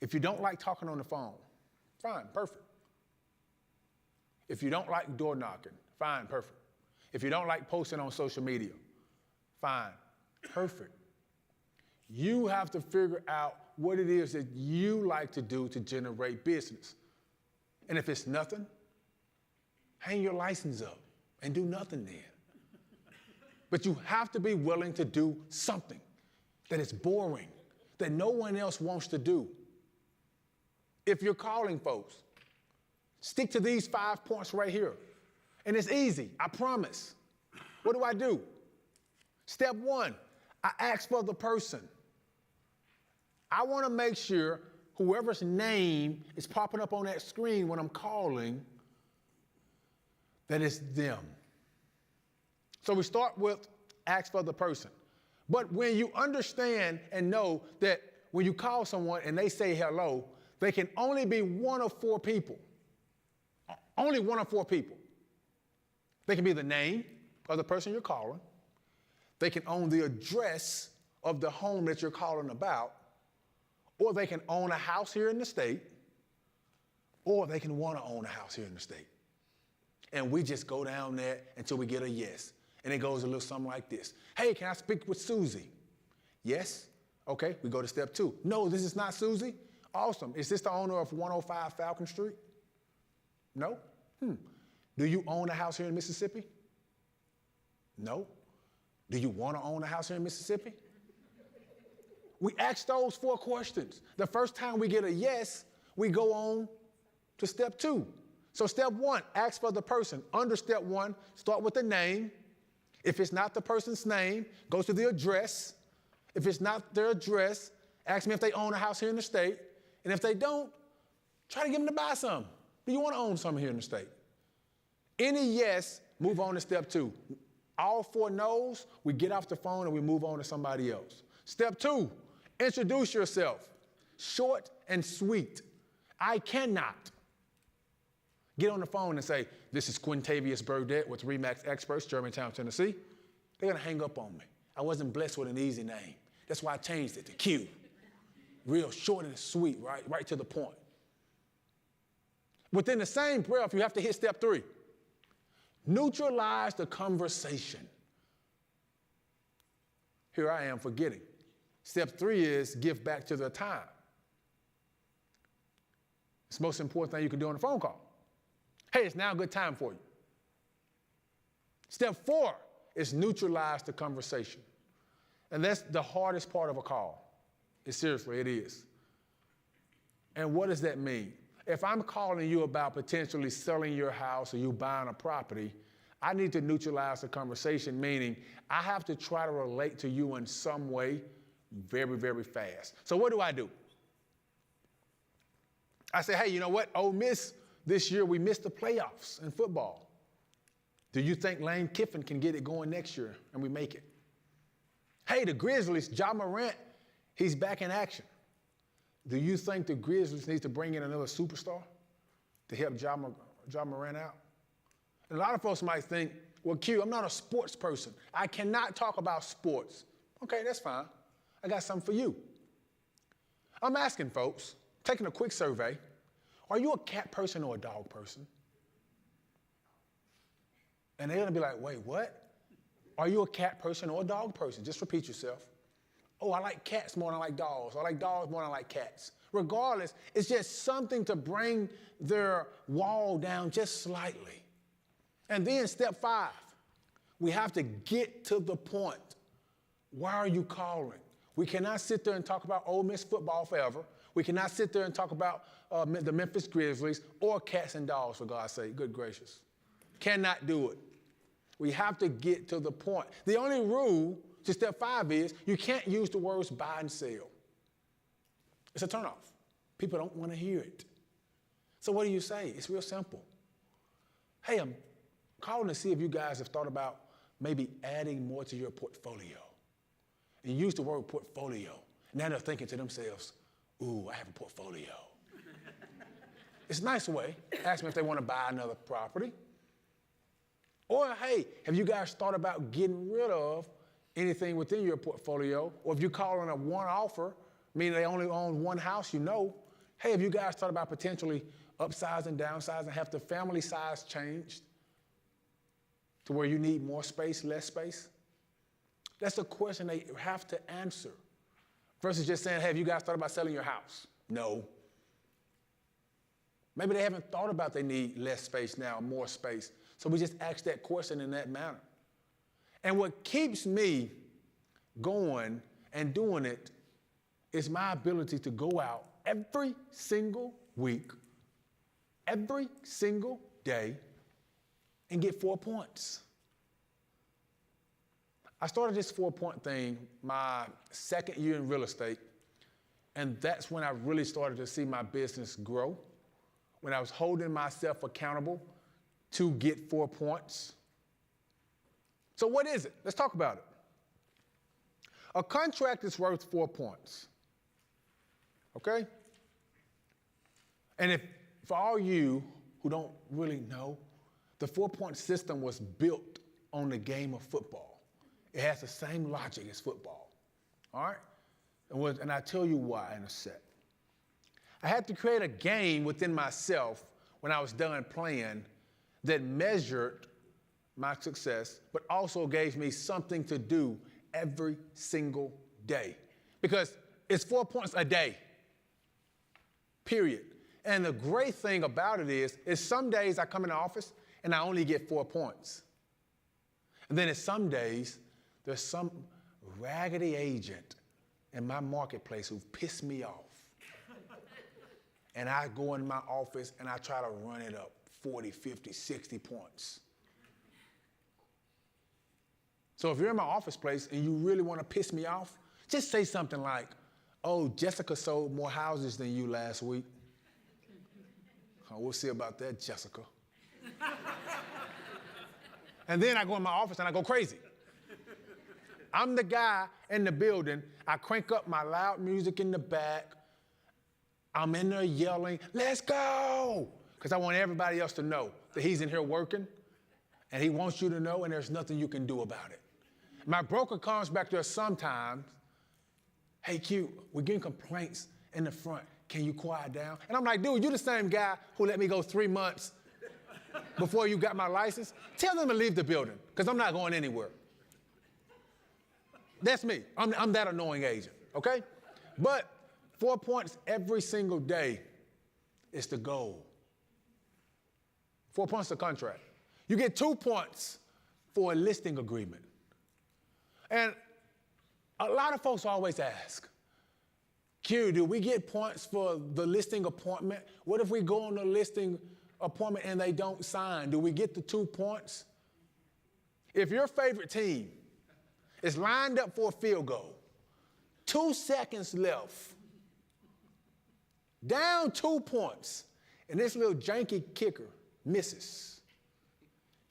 If you don't like talking on the phone, fine, perfect. If you don't like door knocking, fine, perfect. If you don't like posting on social media, fine, perfect. You have to figure out what it is that you like to do to generate business. And if it's nothing, hang your license up and do nothing then. But you have to be willing to do something that is boring, that no one else wants to do. If you're calling folks, stick to these 5 points right here. And it's easy, I promise. What do? Step 1, I ask for the person. I want to make sure whoever's name is popping up on that screen when I'm calling, that it's them. So we start with ask for the person. But when you understand and know that when you call someone and they say hello, they can only be one of 4 people. Only one of 4 people. They can be the name of the person you're calling. They can own the address of the home that you're calling about. Or they can own a house here in the state. Or they can want to own a house here in the state. And we just go down there until we get a yes. And it goes a little something like this. Hey, can I speak with Susie? Yes. Okay, we go to step 2. No, this is not Susie. Awesome. Is this the owner of 105 Falcon Street? No? Do you own a house here in Mississippi? No. Do you want to own a house here in Mississippi? We ask those 4 questions. The first time we get a yes, we go on to step 2. So step 1, ask for the person. Under step 1, start with the name. If it's not the person's name, go to the address. If it's not their address, ask me if they own a house here in the state. And if they don't, try to get them to buy some. Do you want to own something here in the state? Any yes, move on to step 2. All 4 no's, we get off the phone and we move on to somebody else. Step 2, introduce yourself. Short and sweet. I cannot get on the phone and say, this is Quintavius Burdette with Remax Experts, Germantown, Tennessee. They're going to hang up on me. I wasn't blessed with an easy name. That's why I changed it to Q. Real short and sweet, right to the point. Within the same breath, you have to hit step 3. Neutralize the conversation. Here I am forgetting. Step 3 is give back to the time. It's the most important thing you can do on a phone call. Hey, it's now a good time for you. Step 4 is neutralize the conversation. And that's the hardest part of a call. Seriously, it is. And what does that mean? If I'm calling you about potentially selling your house or you buying a property, I need to neutralize the conversation, meaning I have to try to relate to you in some way very, very fast. So what do? I say, hey, you know what? Ole Miss, this year we missed the playoffs in football. Do you think Lane Kiffin can get it going next year and we make it? Hey, the Grizzlies, Ja Morant, he's back in action. Do you think the Grizzlies need to bring in another superstar to help Ja Morant out? And a lot of folks might think, well, Q, I'm not a sports person. I cannot talk about sports. Okay, that's fine. I got something for you. I'm asking folks, taking a quick survey, are you a cat person or a dog person? And they're going to be like, wait, what? Are you a cat person or a dog person? Just repeat yourself. Oh, I like cats more than I like dogs. I like dogs more than I like cats. Regardless, it's just something to bring their wall down just slightly. And then step 5, we have to get to the point. Why are you calling? We cannot sit there and talk about Ole Miss football forever. We cannot sit there and talk about the Memphis Grizzlies or cats and dogs, for God's sake. Good gracious. Cannot do it. We have to get to the point. The only rule to step 5 is you can't use the words buy and sell. It's a turnoff. People don't want to hear it. So what do you say? It's real simple. Hey, I'm calling to see if you guys have thought about maybe adding more to your portfolio. And you use the word portfolio. Now they're thinking to themselves, ooh, I have a portfolio. It's a nice way. Ask them if they want to buy another property. Or, hey, have you guys thought about getting rid of anything within your portfolio? Or if you're calling a one offer, meaning they only own one house, you know, hey, have you guys thought about potentially upsizing, downsizing, have the family size changed to where you need more space, less space? That's a question they have to answer. Versus just saying, hey, have you guys thought about selling your house? No. Maybe they haven't thought about they need less space now, more space. So we just ask that question in that manner. And what keeps me going and doing it is my ability to go out every single week, every single day, and get 4 points. I started this 4-point thing my second year in real estate, and that's when I really started to see my business grow, when I was holding myself accountable to get 4 points. So what is it? Let's talk about it. A contract is worth 4 points, okay? And if for all you who don't really know, the 4-point system was built on the game of football. It has the same logic as football, all right? And I'll tell you why in a sec. I had to create a game within myself when I was done playing that measured my success, but also gave me something to do every single day. Because it's 4 points a day, period. And the great thing about it is some days I come in the office and I only get 4 points. And then some days, there's some raggedy agent in my marketplace who pissed me off. And I go in my office and I try to run it up 40, 50, 60 points. So if you're in my office place and you really want to piss me off, just say something like, oh, Jessica sold more houses than you last week. Oh, we'll see about that, Jessica. And then I go in my office and I go crazy. I'm the guy in the building. I crank up my loud music in the back. I'm in there yelling, let's go, because I want everybody else to know that he's in here working, and he wants you to know, and there's nothing you can do about it. My broker comes back there sometimes, hey, Q, we're getting complaints in the front. Can you quiet down? And I'm like, dude, you're the same guy who let me go 3 months before you got my license. Tell them to leave the building, because I'm not going anywhere. That's me. I'm that annoying agent, okay? But 4 points every single day is the goal. 4 points a contract. You get 2 points for a listing agreement. And a lot of folks always ask, Q, do we get points for the listing appointment? What if we go on the listing appointment and they don't sign? Do we get the 2 points? If your favorite team is lined up for a field goal, 2 seconds left, down 2 points, and this little janky kicker misses,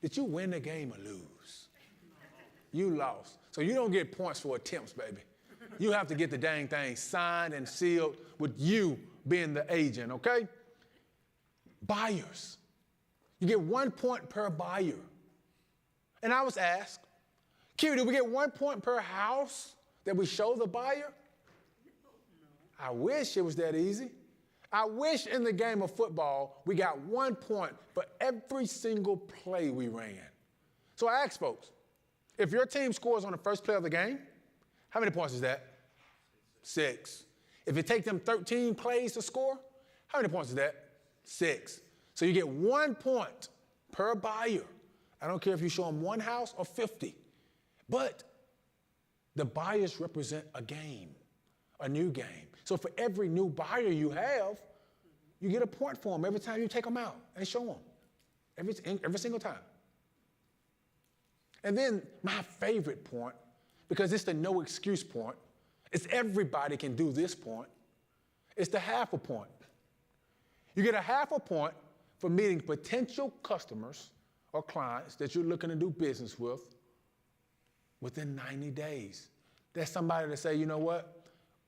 did you win the game or lose? You lost. So you don't get points for attempts, baby. You have to get the dang thing signed and sealed with you being the agent, okay? Buyers. You get 1 point per buyer. And I was asked, Q, do we get 1 point per house that we show the buyer? I wish it was that easy. I wish in the game of football we got 1 point for every single play we ran. So I asked folks, if your team scores on the first play of the game, how many points is that? 6. If it takes them 13 plays to score, how many points is that? 6. So you get 1 point per buyer. I don't care if you show them 1 house or 50. But the buyers represent a game, a new game. So for every new buyer you have, you get a point for them every time you take them out and show them, every single time. And then my favorite point, because it's the no excuse point, it's everybody can do this point, it's the half a point. You get a half a point for meeting potential customers or clients that you're looking to do business with within 90 days. That's somebody to say, you know what?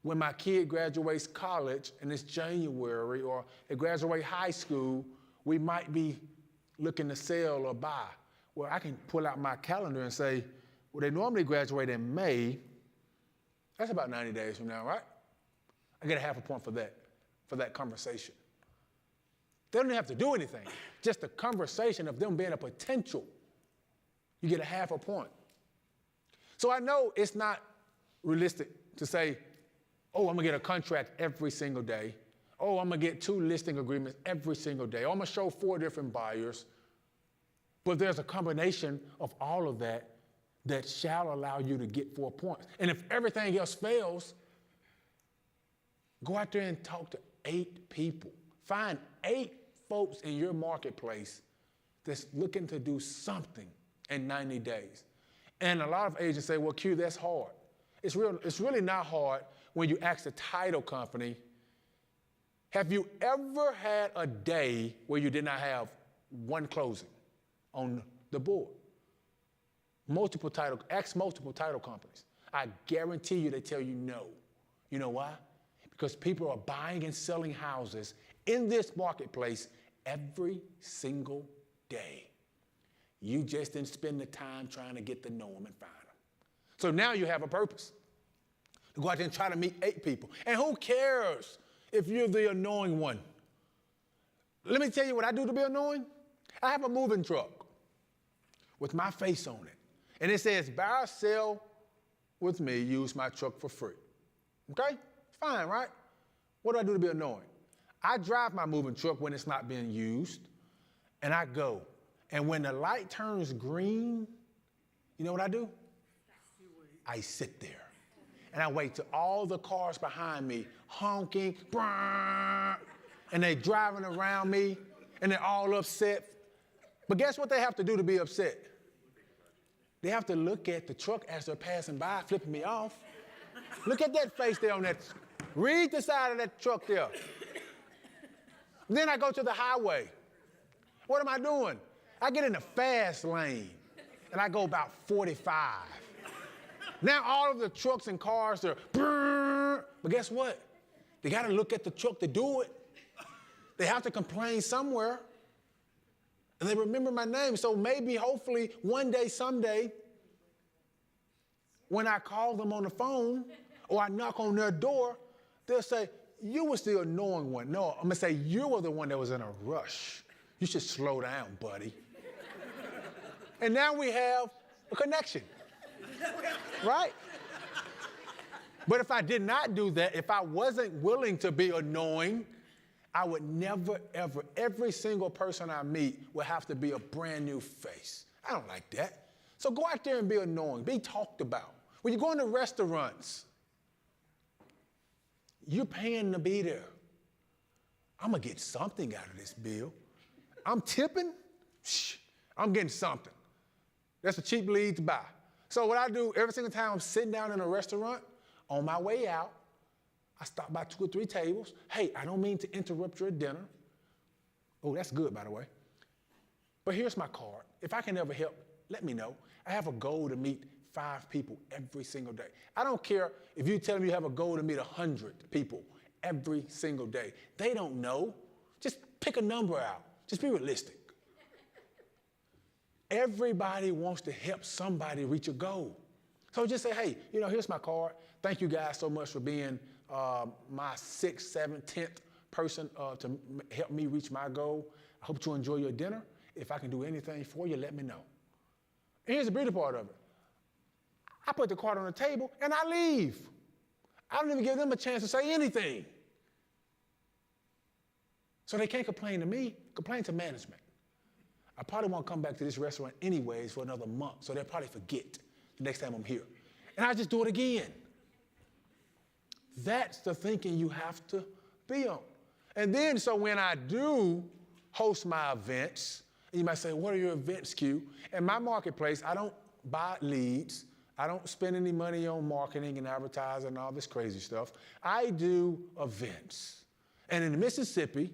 When my kid graduates college and it's January, or they graduate high school, we might be looking to sell or buy. Well, I can pull out my calendar and say, well, they normally graduate in May. That's about 90 days from now, right? I get a half a point for that conversation. They don't have to do anything. Just the conversation of them being a potential, you get a half a point. So I know it's not realistic to say, oh, I'm gonna get a contract every single day. Oh, I'm gonna get 2 listing agreements every single day. Oh, I'm gonna show 4 different buyers. But there's a combination of all of that that shall allow you to get 4 points. And if everything else fails, go out there and talk to 8 people. Find 8 folks in your marketplace that's looking to do something in 90 days. And a lot of agents say, well, Q, that's hard. It's really not hard when you ask the title company, have you ever had a day where you did not have 1 closing on the board? Ask multiple title companies. I guarantee you they tell you no. You know why? Because people are buying and selling houses in this marketplace every single day. You just didn't spend the time trying to get to know them and find them. So now you have a purpose. To go out there and try to meet 8 people. And who cares if you're the annoying one? Let me tell you what I do to be annoying. I have a moving truck with my face on it. And it says, buy or sell with me, use my truck for free. Okay? Fine, right? What do I do to be annoying? I drive my moving truck when it's not being used, and I go. And when the light turns green, you know what I do? I sit there. And I wait till all the cars behind me honking, and they driving around me, and they're all upset. But guess what they have to do to be upset? They have to look at the truck as they're passing by, flipping me off. Look at that face there on that. Read the side of that truck there. Then I go to the highway. What am I doing? I get in the fast lane, and I go about 45. Now all of the trucks and cars are, but guess what? They got to look at the truck to do it. They have to complain somewhere. And they remember my name. So maybe, hopefully, one day, someday, when I call them on the phone or I knock on their door, they'll say, you was the annoying one. No, I'm going to say, you were the one that was in a rush. You should slow down, buddy. And now we have a connection, right? But if I did not do that, if I wasn't willing to be annoying, I would never, ever, every single person I meet would have to be a brand new face. I don't like that. So go out there and be annoying, be talked about. When you go into restaurants, you're paying to be there. I'm going to get something out of this bill. I'm tipping, I'm getting something. That's a cheap lead to buy. So what I do every single time I'm sitting down in a restaurant, on my way out, I stop by 2 or 3 tables. Hey, I don't mean to interrupt your dinner. Oh, that's good, by the way. But here's my card. If I can ever help, let me know. I have a goal to meet 5 people every single day. I don't care if you tell me you have a goal to meet 100 people every single day. They don't know. Just pick a number out. Just be realistic. Everybody wants to help somebody reach a goal. So just say, hey, here's my card. Thank you guys so much for being my 6th, 7th, 10th person to help me reach my goal. I hope you enjoy your dinner. If I can do anything for you, let me know. And here's the beautiful part of it. I put the card on the table and I leave. I don't even give them a chance to say anything. So they can't complain to me, complain to management. I probably won't come back to this restaurant anyways for another month, so they'll probably forget the next time I'm here. And I just do it again. That's the thinking you have to be on. And then, so when I do host my events, and you might say, what are your events, Q? In my marketplace, I don't buy leads. I don't spend any money on marketing and advertising and all this crazy stuff. I do events. And in Mississippi,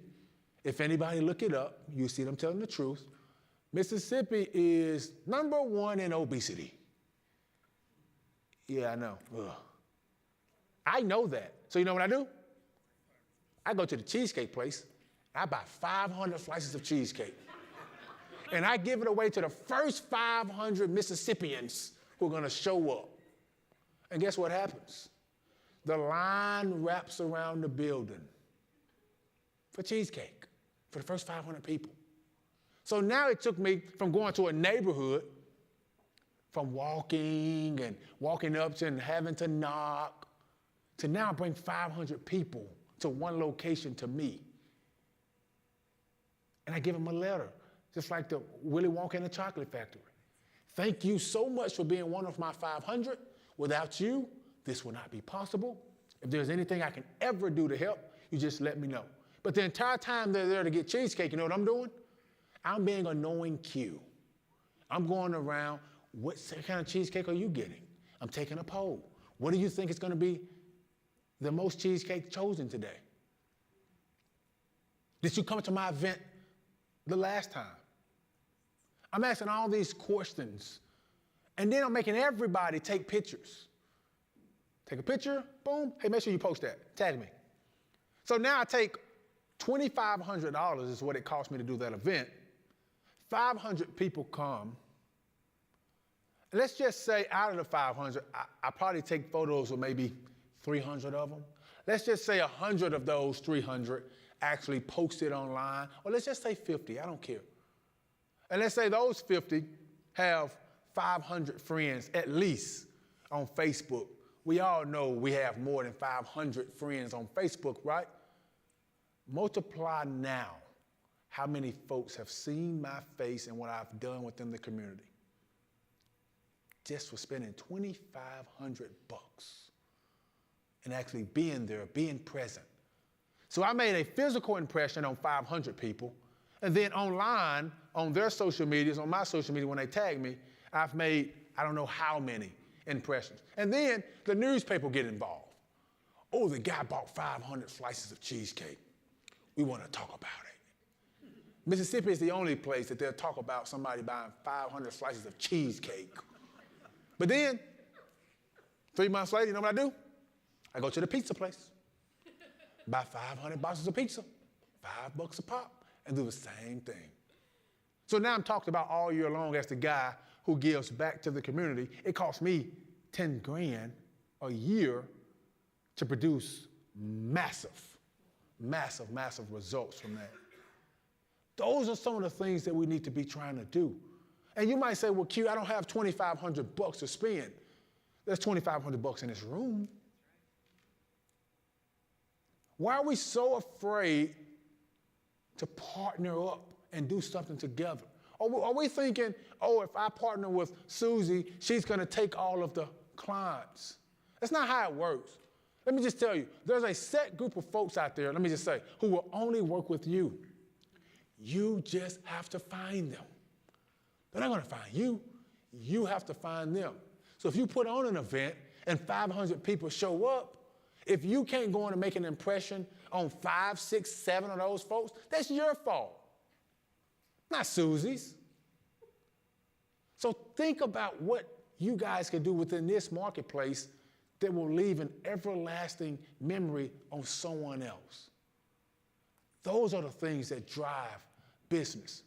if anybody look it up, you see them telling the truth. Mississippi is #1 in obesity. Yeah, I know. Ugh. I know that. So you know what I do? I go to the cheesecake place. I buy 500 slices of cheesecake. And I give it away to the first 500 Mississippians who are going to show up. And guess what happens? The line wraps around the building for cheesecake for the first 500 people. So now it took me from going to a neighborhood, from walking up and having to knock, to now bring 500 people to one location to me. And I give them a letter, just like the Willy Wonka and the Chocolate Factory. Thank you so much for being one of my 500. Without you, this would not be possible. If there's anything I can ever do to help, you just let me know. But the entire time they're there to get cheesecake, you know what I'm doing? I'm being annoying Q. I'm going around, what kind of cheesecake are you getting? I'm taking a poll. What do you think is going to be the most cheesecake chosen today? Did you come to my event the last time? I'm asking all these questions. And then I'm making everybody take pictures. Take a picture, boom, hey, make sure you post that, tag me. So now I take $2,500 is what it cost me to do that event. 500 people come. Let's just say out of the 500, I probably take photos of maybe 300 of them. Let's just say 100 of those 300 actually posted online. Or let's just say 50, I don't care. And let's say those 50 have 500 friends at least on Facebook. We all know we have more than 500 friends on Facebook, right? Multiply now how many folks have seen my face and what I've done within the community. Just for spending $2,500 and actually being there, being present. So I made a physical impression on 500 people, and then online, on their social medias, on my social media, when they tag me, I've made I don't know how many impressions. And then the newspaper get involved. Oh, the guy bought 500 slices of cheesecake. We want to talk about it. Mississippi is the only place that they'll talk about somebody buying 500 slices of cheesecake. But then, 3 months later, you know what I do? I go to the pizza place. buy 500 boxes of pizza, $5 a pop, and do the same thing. So now I'm talking about all year long as the guy who gives back to the community. It costs me 10 grand a year to produce massive results from that. Those are some of the things that we need to be trying to do. And you might say, well, Q, I don't have $2,500 to spend. There's $2,500 in this room. Why are we so afraid to partner up and do something together? Are we thinking, oh, if I partner with Susie, she's going to take all of the clients? That's not how it works. Let me just tell you, there's a set group of folks out there, let me just say, who will only work with you. You just have to find them. They're not going to find you. You have to find them. So if you put on an event and 500 people show up, if you can't go on and make an impression on 5, 6, 7 of those folks, that's your fault, not Susie's. So think about what you guys can do within this marketplace that will leave an everlasting memory on someone else. Those are the things that drive business.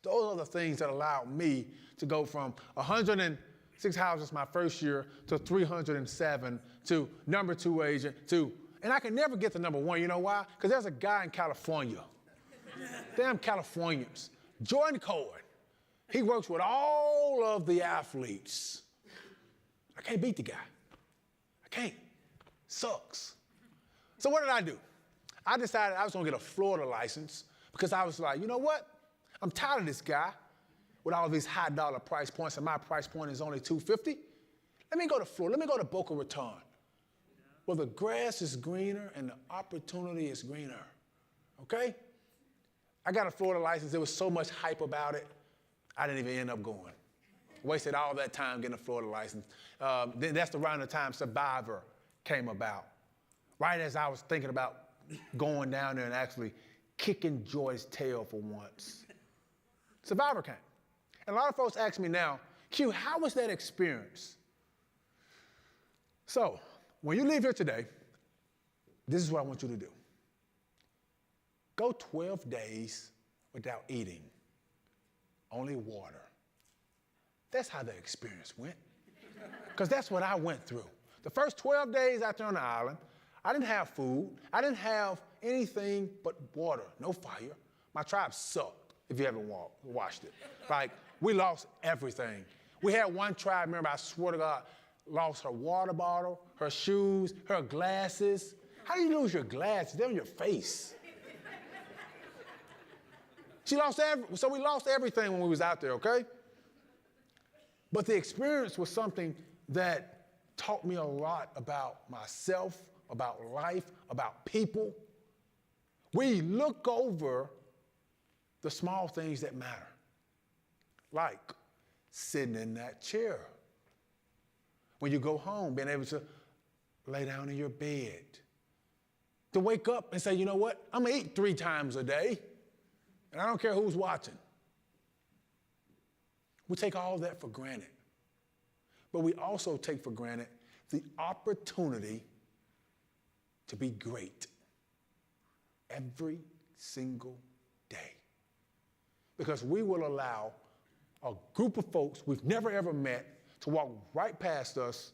Those are the things that allowed me to go from 106 houses my first year to 307 to number 2 agent to, and I can never get to number 1. You know why? Because there's a guy in California. Damn Californians. Jordan Cohen. He works with all of the athletes. I can't beat the guy. I can't. Sucks. So what did I do? I decided I was going to get a Florida license because I was like, you know what? I'm tired of this guy with all these high dollar price points, and my price point is only $250. Let me go to Florida. Let me go to Boca Raton, where the grass is greener and the opportunity is greener. Okay? I got a Florida license. There was so much hype about it, I didn't even end up going. Wasted all that time getting a Florida license. Then that's around the time Survivor came about. Right as I was thinking about going down there and actually kicking Joy's tail for once. Survivor came. And a lot of folks ask me now, Q, how was that experience? So, when you leave here today, this is what I want you to do. Go 12 days without eating, only water. That's how the experience went. Because that's what I went through. The first 12 days out there on the island, I didn't have food. I didn't have anything but water, no fire. My tribe sucked, if you haven't watched it. Like, we lost everything. We had one tribe, remember, I swear to God, lost her water bottle, her shoes, her glasses. How do you lose your glasses? They're on your face. So we lost everything when we was out there, okay? But the experience was something that taught me a lot about myself, about life, about people. We look over the small things that matter, like sitting in that chair. When you go home, being able to lay down in your bed, to wake up and say, you know what, I'm gonna eat 3 times a day, and I don't care who's watching. We take all that for granted. But we also take for granted the opportunity to be great every single day. Because we will allow a group of folks we've never ever met to walk right past us,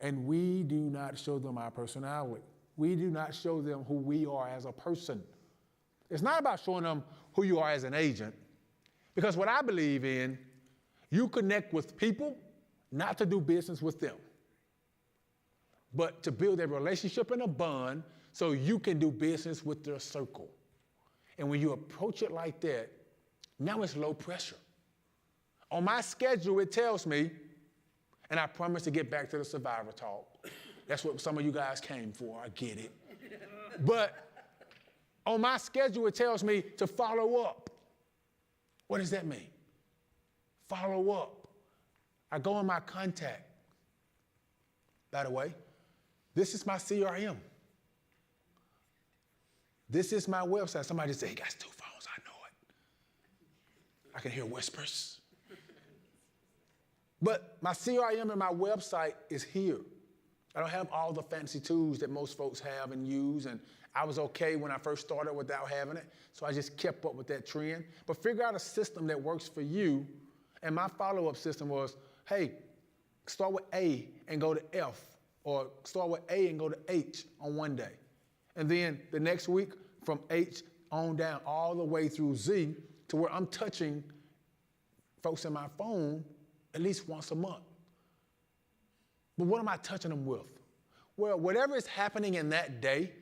and we do not show them our personality. We do not show them who we are as a person. It's not about showing them who you are as an agent, because what I believe in, you connect with people not to do business with them, but to build a relationship and a bond so you can do business with their circle. And when you approach it like that, now it's low pressure. On my schedule, it tells me, and I promise to get back to the Survivor talk. That's what some of you guys came for, I get it. But on my schedule, it tells me to follow up. What does that mean? Follow up. I go in my contact. By the way, this is my CRM. This is my website. Somebody said, he got 2 phones, I know it. I can hear whispers. But my CRM and my website is here. I don't have all the fancy tools that most folks have and use, and I was okay when I first started without having it, so I just kept up with that trend. But figure out a system that works for you, and my follow-up system was, hey, start with A and go to F, or start with A and go to H on one day. And then the next week, from H on down, all the way through Z, to where I'm touching folks in my phone at least once a month. But what am I touching them with? Well, whatever is happening in that day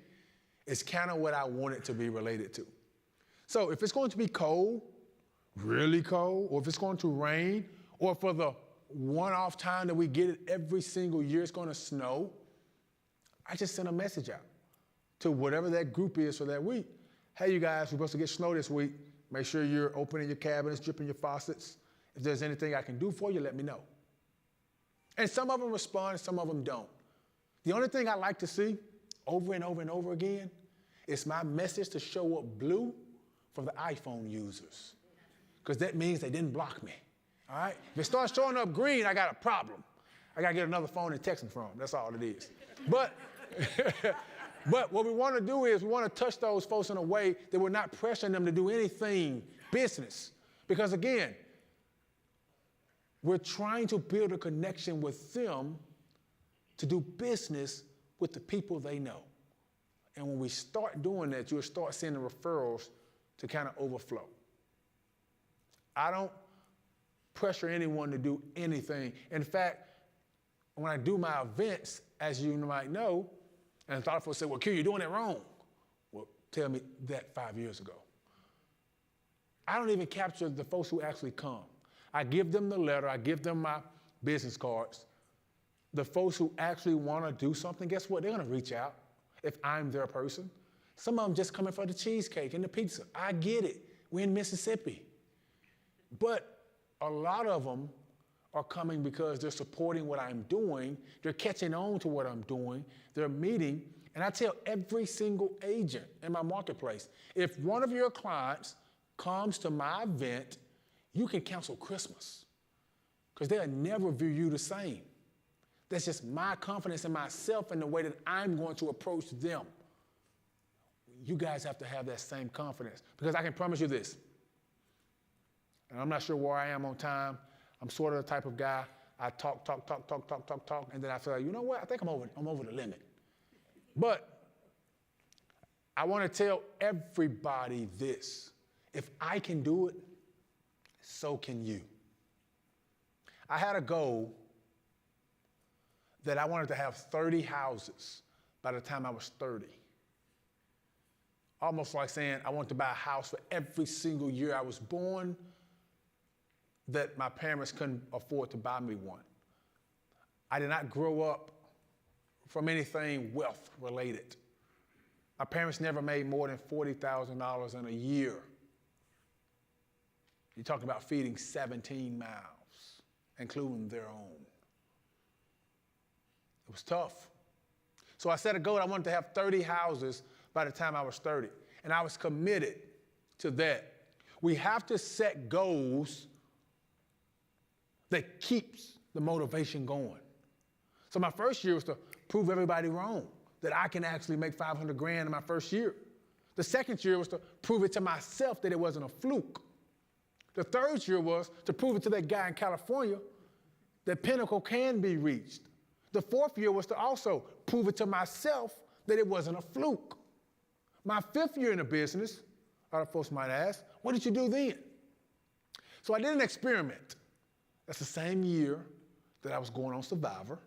is kind of what I want it to be related to. So if it's going to be cold, really cold, or if it's going to rain, or for the one-off time that we get it every single year, it's going to snow, I just send a message out to whatever that group is for that week. Hey, you guys, we're supposed to get snow this week. Make sure you're opening your cabinets, dripping your faucets. If there's anything I can do for you, let me know. And some of them respond, some of them don't. The only thing I like to see over and over and over again is my message to show up blue for the iPhone users, because that means they didn't block me, all right? If it starts showing up green, I got a problem. I got to get another phone and text them from. That's all it is. But what we want to do is we want to touch those folks in a way that we're not pressuring them to do anything business. Because again, we're trying to build a connection with them to do business with the people they know. And when we start doing that, you'll start seeing the referrals to kind of overflow. I don't pressure anyone to do anything. In fact, when I do my events, as you might know, and a lot of folks say, well, Q, you're doing it wrong. Well, tell me that 5 years ago. I don't even capture the folks who actually come. I give them the letter, I give them my business cards. The folks who actually want to do something, guess what? They're going to reach out if I'm their person. Some of them just coming for the cheesecake and the pizza. I get it. We're in Mississippi. But a lot of them are coming because they're supporting what I'm doing. They're catching on to what I'm doing. They're meeting. And I tell every single agent in my marketplace, if one of your clients comes to my event, you can cancel Christmas, because they'll never view you the same. That's just my confidence in myself and the way that I'm going to approach them. You guys have to have that same confidence, because I can promise you this, and I'm not sure where I am on time. I'm sort of the type of guy, I talk, and then I feel like, you know what, I think I'm over the limit. But I want to tell everybody this. If I can do it, so can you. I had a goal that I wanted to have 30 houses by the time I was 30. Almost like saying I wanted to buy a house for every single year I was born, that my parents couldn't afford to buy me one. I did not grow up from anything wealth related. My parents never made more than $40,000 in a year. You're talking about feeding 17 mouths, including their own. It was tough. So I set a goal. I wanted to have 30 houses by the time I was 30. And I was committed to that. We have to set goals that keeps the motivation going. So my first year was to prove everybody wrong, that I can actually make 500 grand in my first year. The second year was to prove it to myself that it wasn't a fluke. The third year was to prove it to that guy in California that pinnacle can be reached. The fourth year was to also prove it to myself that it wasn't a fluke. My fifth year in the business, other folks might ask, what did you do then? So I did an experiment. That's the same year that I was going on Survivor.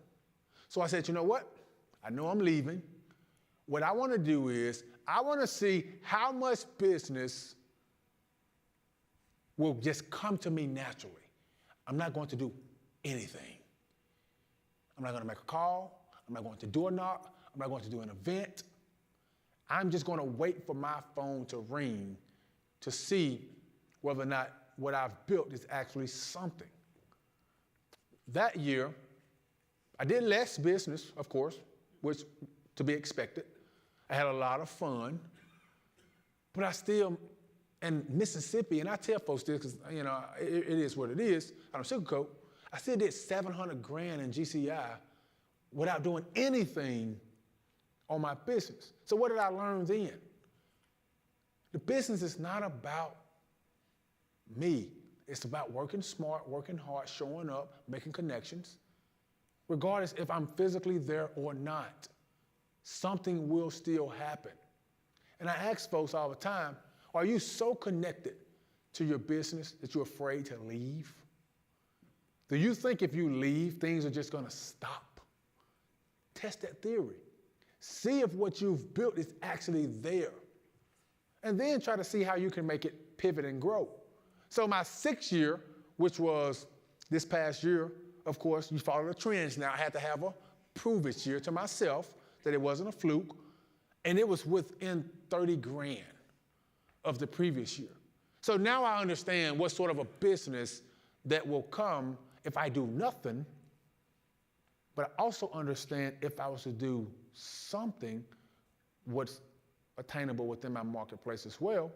So I said, you know what? I know I'm leaving. What I want to do is I want to see how much business will just come to me naturally. I'm not going to do anything. I'm not going to make a call. I'm not going to door knock. I'm not going to do an event. I'm just going to wait for my phone to ring to see whether or not what I've built is actually something. That year, I did less business, of course, which to be expected. I had a lot of fun, but I still, in Mississippi, and I tell folks this because, you know, it is what it is. I don't sugarcoat. I still did 700 grand in GCI without doing anything on my business. So what did I learn then? The business is not about me. It's about working smart, working hard, showing up, making connections. Regardless if I'm physically there or not, something will still happen. And I ask folks all the time, are you so connected to your business that you're afraid to leave? Do you think if you leave, things are just going to stop? Test that theory. See if what you've built is actually there. And then try to see how you can make it pivot and grow. So my 6th year, which was this past year, of course, you follow the trends now. I had to have a prove it year to myself that it wasn't a fluke. And it was within 30 grand of the previous year. So now I understand what sort of a business that will come if I do nothing, but I also understand if I was to do something, what's attainable within my marketplace as well.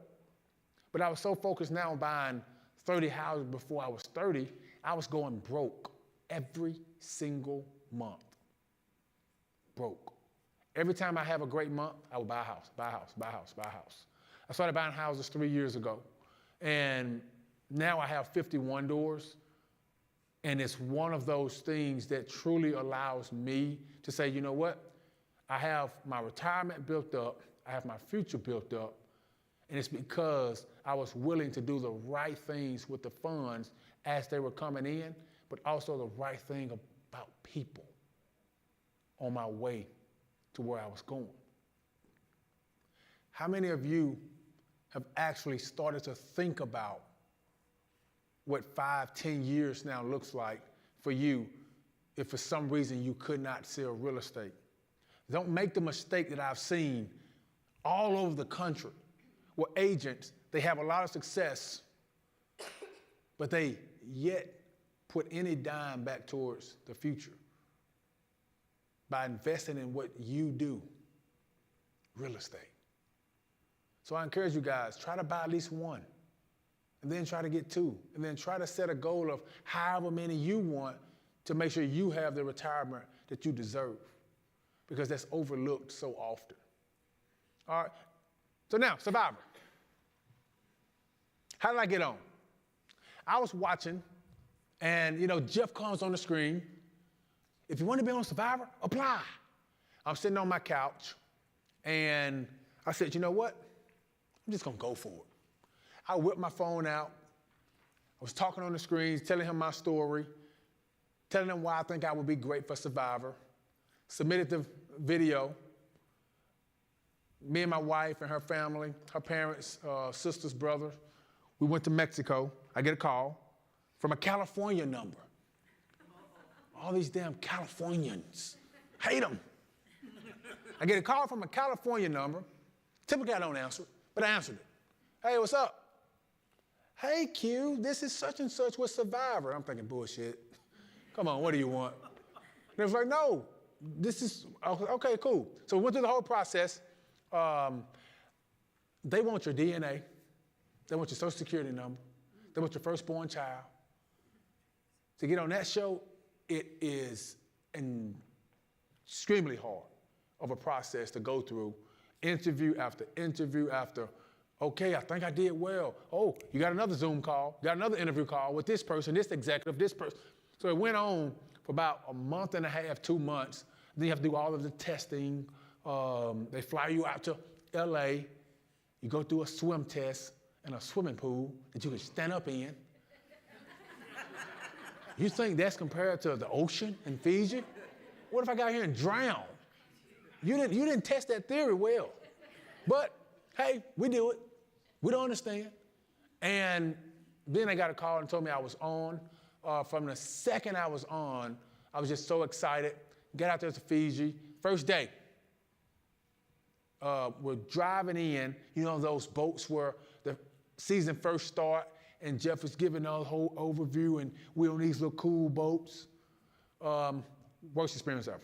But I was so focused now on buying 30 houses before I was 30, I was going broke every single month. Broke. Every time I have a great month, I would buy a house, buy a house, buy a house, buy a house. I started buying houses 3 years ago, and now I have 51 doors, and it's one of those things that truly allows me to say, you know what? I have my retirement built up, I have my future built up, and it's because I was willing to do the right things with the funds as they were coming in, but also the right thing about people on my way to where I was going. How many of you have actually started to think about what 5, 10 years now looks like for you if for some reason you could not sell real estate? Don't make the mistake that I've seen all over the country where agents, they have a lot of success, but they yet put any dime back towards the future by investing in what you do, real estate. So I encourage you guys, try to buy at least one, and then try to get two, and then try to set a goal of however many you want to make sure you have the retirement that you deserve, because that's overlooked so often. All right, so now, Survivor. How did I get on? I was watching, and Jeff comes on the screen. If you want to be on Survivor, apply. I'm sitting on my couch, and I said, you know what? I'm just going to go for it. I whipped my phone out. I was talking on the screens, telling him my story, telling him why I think I would be great for Survivor. Submitted the video. Me and my wife and her family, her parents, sisters, brothers, we went to Mexico. I get a call from a California number. All these damn Californians. Hate them. I get a call from a California number. Typically, I don't answer it, but I answered it. Hey, what's up? Hey, Q, this is such and such with Survivor. I'm thinking, bullshit. Come on, what do you want? And it was like, no, this is, okay, cool. So we went through the whole process. They want your DNA. They want your social security number. They want your firstborn child. To get on that show, it is extremely hard of a process to go through, interview after interview after, okay, I think I did well. Oh, you got another Zoom call, got another interview call with this person, this executive, this person. So it went on for about a month and a half, 2 months. Then you have to do all of the testing. They fly you out to LA. You go through a swim test in a swimming pool that you can stand up in. You think that's compared to the ocean in Fiji? What if I got here and drown? You didn't test that theory well. But hey, we do it. We don't understand. And then they got a call and told me I was on. From the second I was on, I was just so excited. Get out there to Fiji. First day, we're driving in. You know those boats where the season first start, and Jeff was giving a whole overview, and we're on these little cool boats. Worst experience ever.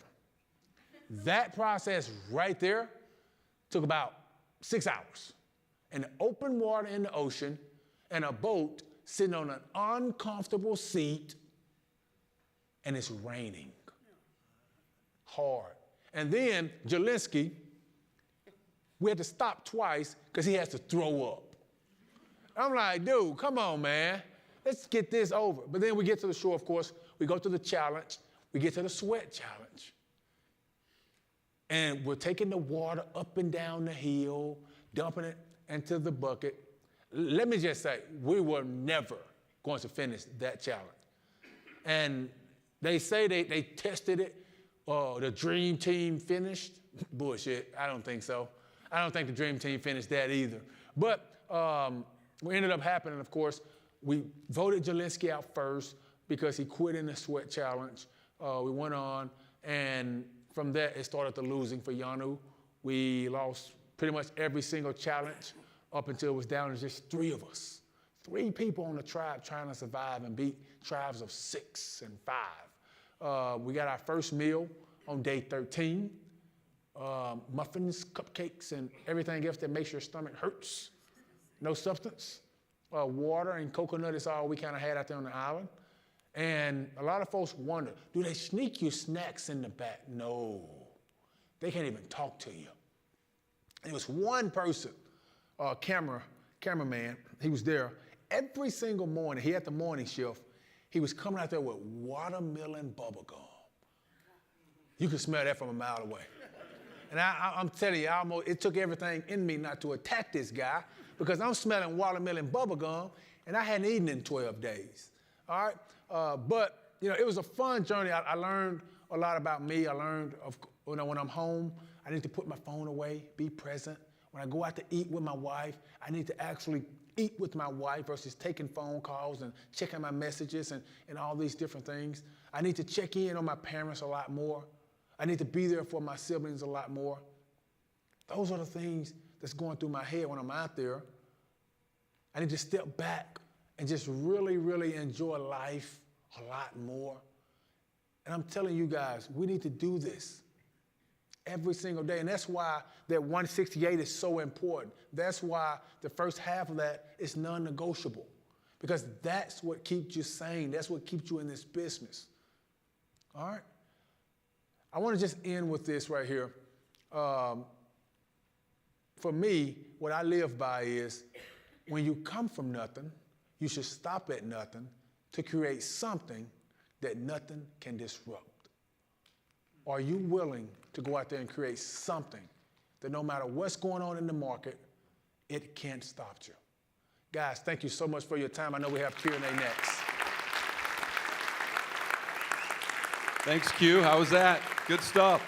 That process right there took about 6 hours. In open water in the ocean, and a boat sitting on an uncomfortable seat, and it's raining. hard. And then Jelinski, we had to stop twice because he has to throw up. I'm like, dude, come on, man. Let's get this over. But then we get to the shore, of course. We go to the challenge. We get to the sweat challenge. And we're taking the water up and down the hill, dumping it into the bucket. Let me just say, we were never going to finish that challenge. And they say they tested it. The dream team finished. Bullshit, I don't think so. I don't think the dream team finished that either. But what ended up happening, of course, we voted Jelinski out first because he quit in the sweat challenge. We went on, and from there, it started the losing for Yanu. We lost pretty much every single challenge up until it was down to just 3 of us. 3 people on the tribe trying to survive and beat tribes of 6 and 5. We got our first meal on day 13. Muffins, cupcakes, and everything else that makes your stomach hurts. No substance. Water and coconut is all we kind of had out there on the island. And a lot of folks wonder, do they sneak you snacks in the back? No. They can't even talk to you. There was one person, cameraman, he was there every single morning. He had the morning shift. He was coming out there with watermelon bubble gum. You could smell that from a mile away. And I'm telling you, it took everything in me not to attack this guy because I'm smelling watermelon bubble gum, and I hadn't eaten in 12 days. All right? But, it was a fun journey. I learned a lot about me. I learned, when I'm home, I need to put my phone away, be present. When I go out to eat with my wife, I need to actually eat with my wife versus taking phone calls and checking my messages and all these different things. I need to check in on my parents a lot more. I need to be there for my siblings a lot more. Those are the things that's going through my head when I'm out there. I need to step back and just really, really enjoy life a lot more. And I'm telling you guys, we need to do this every single day. And that's why that 168 is so important. That's why the first half of that is non-negotiable. Because that's what keeps you sane. That's what keeps you in this business. All right? I want to just end with this right here. For me, what I live by is when you come from nothing, you should stop at nothing to create something that nothing can disrupt. Are you willing to go out there and create something that no matter what's going on in the market, it can't stop you? Guys, thank you so much for your time. I know we have Q&A next. Thanks, Q. How was that? Good stuff.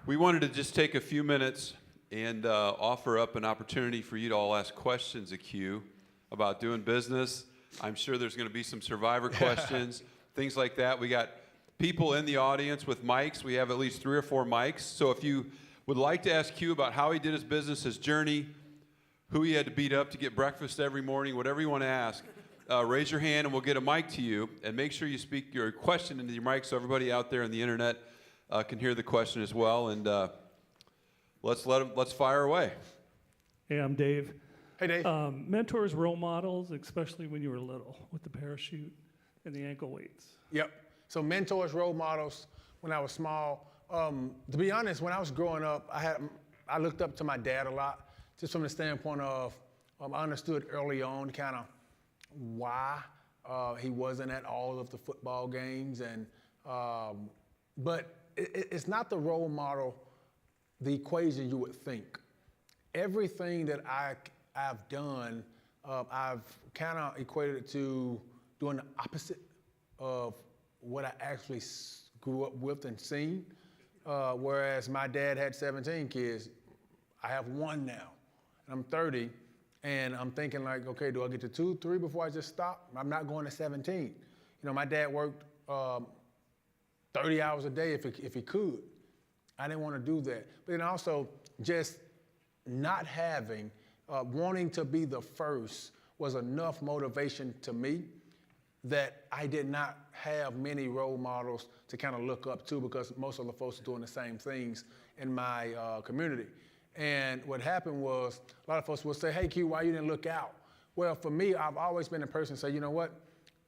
We wanted to just take a few minutes and offer up an opportunity for you to all ask questions of Q about doing business. I'm sure there's going to be some survivor questions, things like that. We got people in the audience with mics. We have at least 3 or 4 mics. So if you would like to ask Q about how he did his business, his journey, who he had to beat up to get breakfast every morning, whatever you want to ask, raise your hand and we'll get a mic to you. And make sure you speak your question into your mic so everybody out there on the internet can hear the question as well. And let's fire away. Hey, I'm Dave. Hey, Dave. Mentors, role models, especially when you were little with the parachute and the ankle weights. Yep. So mentors, role models when I was small. To be honest, when I was growing up, I looked up to my dad a lot, just from the standpoint of I understood early on kind of why he wasn't at all of the football games, and but it's not the role model, the equation you would think. Everything that I've done, I've kind of equated it to doing the opposite of what I actually grew up with and seen. Whereas my dad had 17 kids, I have 1 now, and I'm 30, and I'm thinking like, okay, do I get to 2, 3 before I just stop? I'm not going to 17. My dad worked 30 hours a day if he could. I didn't want to do that. But then also just not having, wanting to be the first was enough motivation to me that I did not have many role models to kind of look up to, because most of the folks are doing the same things in my community. And what happened was a lot of folks will say, hey, Q, why you didn't look out? Well, for me, I've always been a person who say, you know what?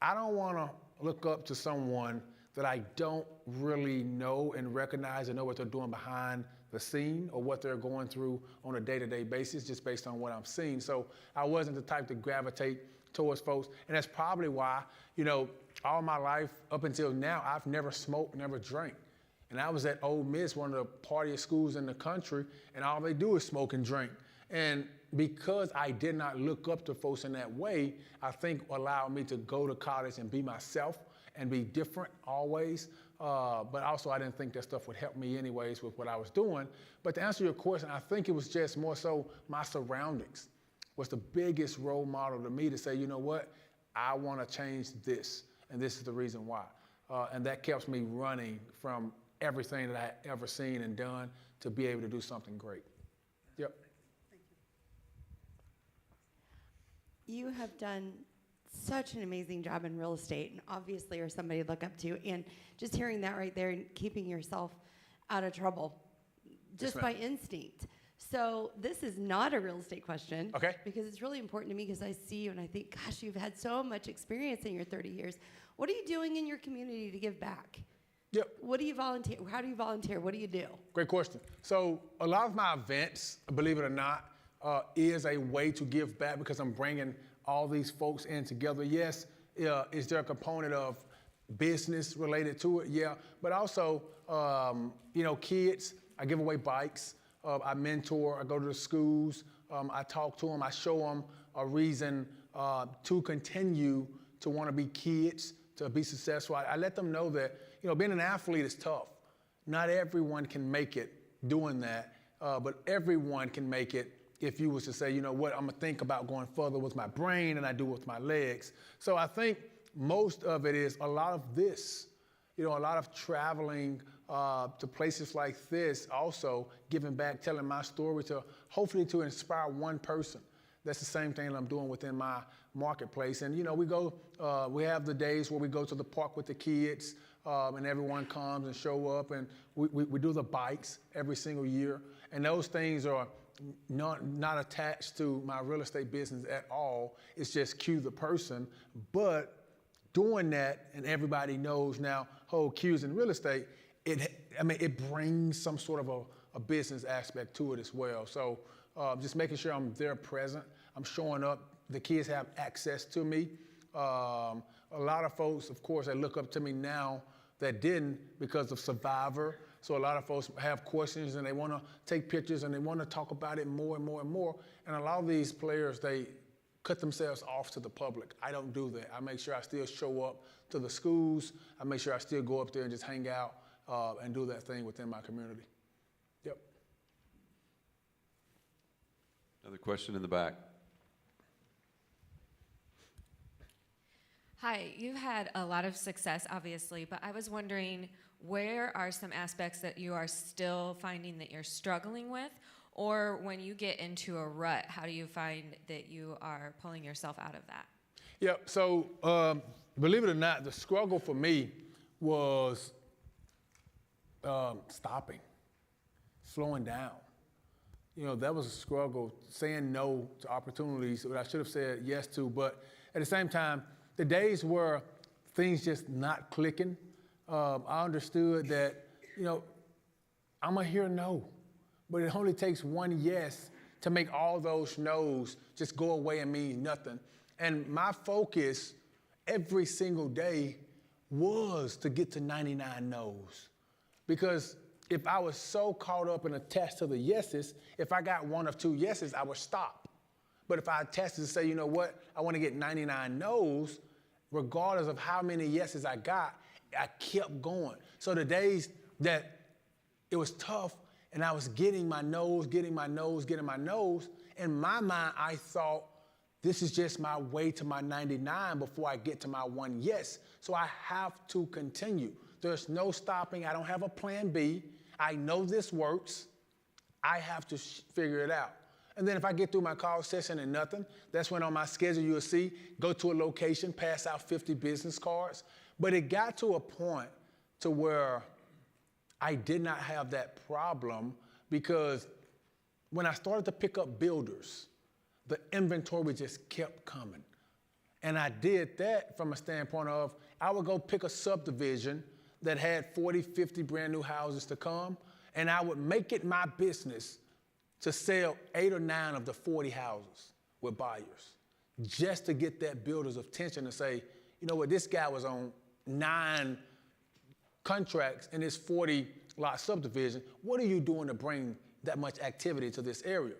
I don't want to look up to someone that I don't really know and recognize and know what they're doing behind the scene or what they're going through on a day-to-day basis just based on what I'm seeing. So I wasn't the type to gravitate towards folks. And that's probably why, all my life up until now, I've never smoked, never drank. And I was at Ole Miss, one of the partiest schools in the country, and all they do is smoke and drink. And because I did not look up to folks in that way, I think allowed me to go to college and be myself and be different always. But also I didn't think that stuff would help me anyways with what I was doing. But to answer your question, I think it was just more so my surroundings was the biggest role model to me to say, you know what, I want to change this, and this is the reason why. And that kept me running from everything that I had ever seen and done to be able to do something great. Yep. You have done such an amazing job in real estate and obviously are somebody to look up to. And just hearing that right there and keeping yourself out of trouble just by instinct. So this is not a real estate question. Okay. Because it's really important to me because I see you and I think, gosh, you've had so much experience in your 30 years. What are you doing in your community to give back? Yep. What do you volunteer? How do you volunteer? What do you do? Great question. So a lot of my events, believe it or not, is a way to give back because I'm bringing all these folks in together. Yes, is there a component of business related to it? Yeah, but also, kids, I give away bikes. I mentor, I go to the schools, I talk to them, I show them a reason to continue to want to be kids, to be successful. I let them know that, being an athlete is tough. Not everyone can make it doing that, but everyone can make it if you was to say, you know what, I'm gonna think about going further with my brain than I do with my legs. So I think most of it is a lot of this, a lot of traveling to places like this, also giving back, telling my story to hopefully to inspire one person. That's the same thing that I'm doing within my marketplace. And we have the days where we go to the park with the kids and everyone comes and show up, and we do the bikes every single year. And those things are not attached to my real estate business at all. It's just Q the person. But doing that, and everybody knows now, Q's in real estate, it brings some sort of a business aspect to it as well. So just making sure I'm there present, I'm showing up, the kids have access to me. A lot of folks, of course, that look up to me now that didn't because of Survivor. So a lot of folks have questions and they want to take pictures and they want to talk about it more and more and more. And a lot of these players, they cut themselves off to the public. I don't do that. I make sure I still show up to the schools. I make sure I still go up there and just hang out and do that thing within my community. Yep. Another question in the back. Hi, you've had a lot of success, obviously, but I was wondering, where are some aspects that you are still finding that you're struggling with? Or when you get into a rut, how do you find that you are pulling yourself out of that? Yeah, so believe it or not, the struggle for me was stopping, slowing down. That was a struggle, saying no to opportunities that I should have said yes to. But at the same time, the days where things just not clicking, I understood that, I'm going to hear no. But it only takes one yes to make all those no's just go away and mean nothing. And my focus every single day was to get to 99 no's. Because if I was so caught up and attached to the yeses, if I got one of two yeses, I would stop. But if I attached to say, you know what, I want to get 99 no's, regardless of how many yeses I got, I kept going. So the days that it was tough and I was getting my no's, in my mind, I thought, this is just my way to my 99 before I get to my one yes. So I have to continue. There's no stopping. I don't have a plan B. I know this works. I have to figure it out. And then if I get through my call session and nothing, that's when on my schedule you'll see, go to a location, pass out 50 business cards. But it got to a point to where I did not have that problem because when I started to pick up builders, the inventory just kept coming. And I did that from a standpoint of, I would go pick a subdivision that had 40, 50 brand new houses to come, and I would make it my business to sell 8 or 9 of the 40 houses with buyers, just to get that builder's attention to say, you know what, this guy was on 9 contracts in this 40 lot subdivision. What are you doing to bring that much activity to this area?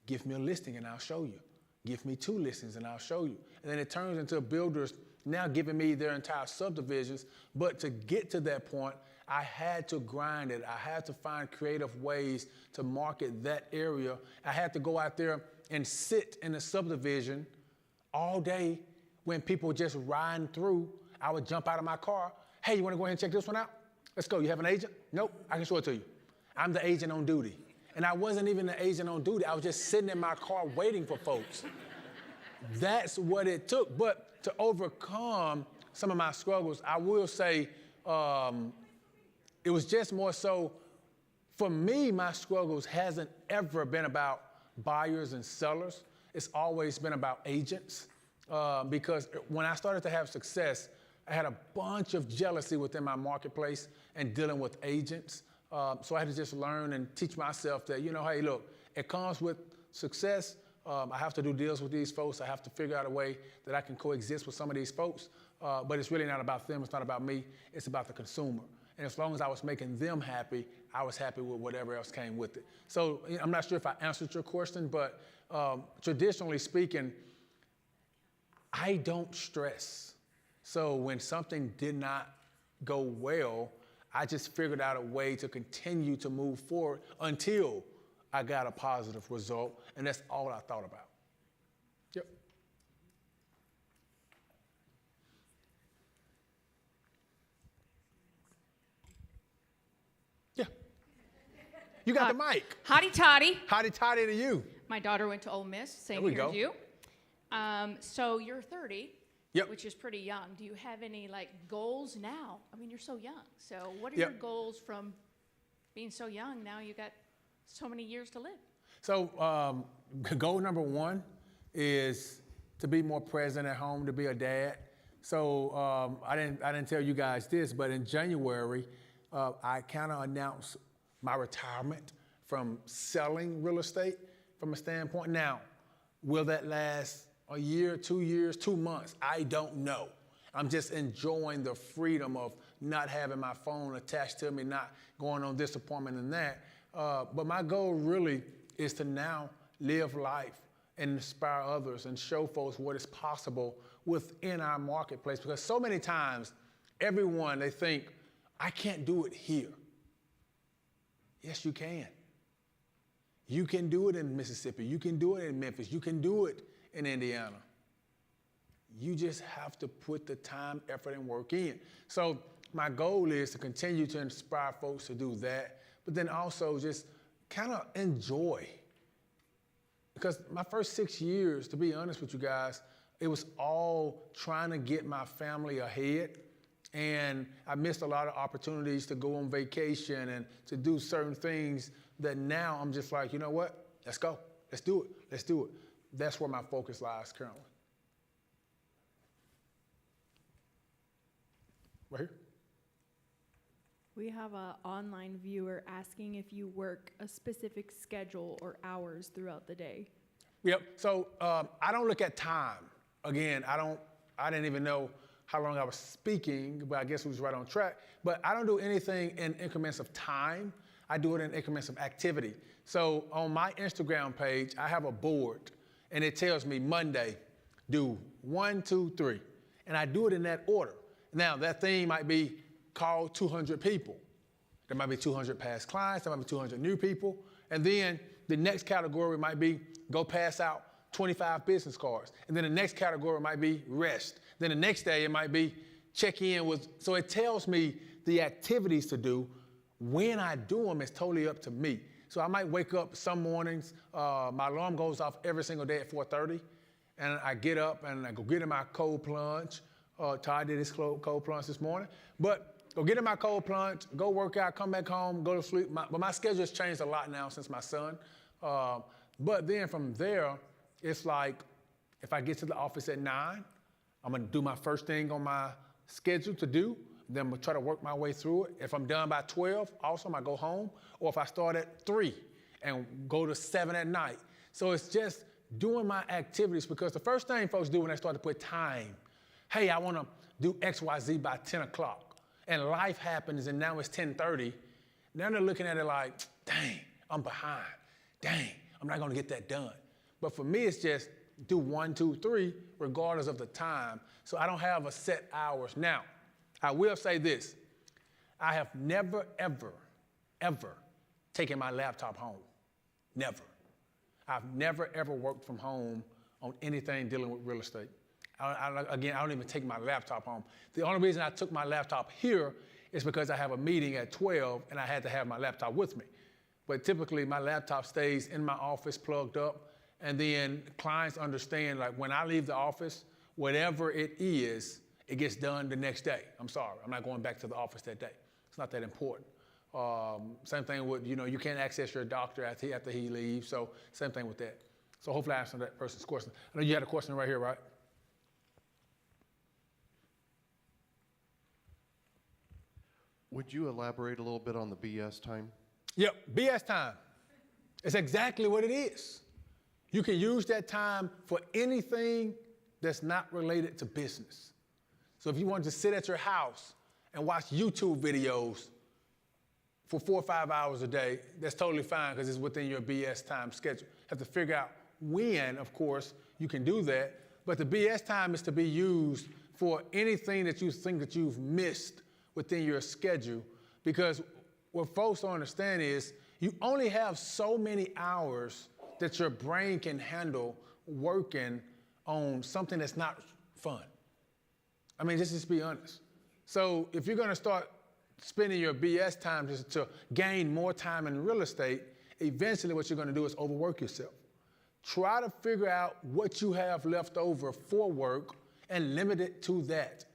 Give me a listing and I'll show you. Give me 2 listings and I'll show you. And then it turns into builders now giving me their entire subdivisions. But to get to that point, I had to grind it. I had to find creative ways to market that area. I had to go out there and sit in the subdivision all day when people were just riding through. I would jump out of my car. Hey, you want to go ahead and check this one out? Let's go. You have an agent? Nope, I can show it to you. I'm the agent on duty. And I wasn't even the agent on duty. I was just sitting in my car waiting for folks. That's what it took. But to overcome some of my struggles, I will say it was just more so, for me, my struggles hasn't ever been about buyers and sellers. It's always been about agents. Because when I started to have success, I had a bunch of jealousy within my marketplace and dealing with agents. So I had to just learn and teach myself that, you know, hey, look, it comes with success. I have to do deals with these folks. I have to figure out a way that I can coexist with some of these folks. But it's really not about them. It's not about me. It's about the consumer. And as long as I was making them happy, I was happy with whatever else came with it. So I'm not sure if I answered your question, but traditionally speaking, I don't stress. So when something did not go well, I just figured out a way to continue to move forward until I got a positive result, and that's all I thought about. Yep. Yeah. You got the mic. Hotty toddy. Hotty toddy to you. My daughter went to Ole Miss, same There we year go. as you. So you're 30, Yep. which is pretty young. Do you have any goals now? I mean, you're so young. So what are Yep. your goals from being so young? Now you got so many years to live. So goal number 1 is to be more present at home, to be a dad. So I didn't tell you guys this, but in January, I kind of announced my retirement from selling real estate from a standpoint. Now, will that last a year, 2 years, 2 months? I don't know. I'm just enjoying the freedom of not having my phone attached to me, not going on this appointment and that. But my goal really is to now live life and inspire others and show folks what is possible within our marketplace. Because so many times, everyone, they think, I can't do it here. Yes, you can. You can do it in Mississippi. You can do it in Memphis. You can do it in Indiana. You just have to put the time, effort, and work in. So my goal is to continue to inspire folks to do that, but then also just kind of enjoy. Because my first 6 years, to be honest with you guys, it was all trying to get my family ahead. And I missed a lot of opportunities to go on vacation and to do certain things that now I'm just like, you know what? Let's go. Let's do it. Let's do it. That's where my focus lies currently. Right here. We have an online viewer asking if you work a specific schedule or hours throughout the day. Yep. So I don't look at time. Again, I didn't even know how long I was speaking, but I guess we was right on track. But I don't do anything in increments of time. I do it in increments of activity. So on my Instagram page, I have a board, and it tells me Monday, do 1, 2, 3. And I do it in that order. Now, that thing might be call 200 people. There might be 200 past clients. There might be 200 new people. And then the next category might be go pass out 25 business cards. And then the next category might be rest. Then the next day it might be check in with, so it tells me the activities to do. When I do them, it's totally up to me. So I might wake up some mornings, my alarm goes off every single day at 4:30, and I get up and I go get in my cold plunge. Todd did his cold plunge this morning. But go get in my cold plunge, go work out, come back home, go to sleep. But my schedule has changed a lot now since my son. But then from there, it's like if I get to the office at 9, I'm gonna do my first thing on my schedule to do. then I'm gonna try to work my way through it. If I'm done by 12, awesome, I go home. Or if I start at 3 and go to 7 at night. So it's just doing my activities, because the first thing folks do when they start to put time, hey, I wanna do X, Y, Z by 10 o'clock. And life happens and now it's 10:30. Now they're looking at it like, dang, I'm behind. Dang, I'm not gonna get that done. But for me, it's just do 1, 2, 3, regardless of the time. So I don't have a set hours. Now, I will say this. I have never, ever, ever taken my laptop home. Never. I've never, ever worked from home on anything dealing with real estate. Again, I don't even take my laptop home. The only reason I took my laptop here is because I have a meeting at 12 and I had to have my laptop with me. But typically my laptop stays in my office plugged up, and then clients understand, like, when I leave the office, whatever it is, it gets done the next day. I'm sorry, I'm not going back to the office that day. It's not that important. Same thing with, you can't access your doctor after he leaves, so same thing with that. So hopefully I answered that person's question. I know you had a question right here, right? Would you elaborate a little bit on the BS time? Yep, BS time. It's exactly what it is. You can use that time for anything that's not related to business. So if you want to sit at your house and watch YouTube videos for 4 or 5 hours a day, that's totally fine, because it's within your BS time schedule. You have to figure out when, of course, you can do that. But the BS time is to be used for anything that you think that you've missed within your schedule, because what folks don't understand is you only have so many hours that your brain can handle working on something that's not fun. I mean, just be honest. So if you're gonna start spending your BS time just to gain more time in real estate, eventually what you're gonna do is overwork yourself. Try to figure out what you have left over for work and limit it to that.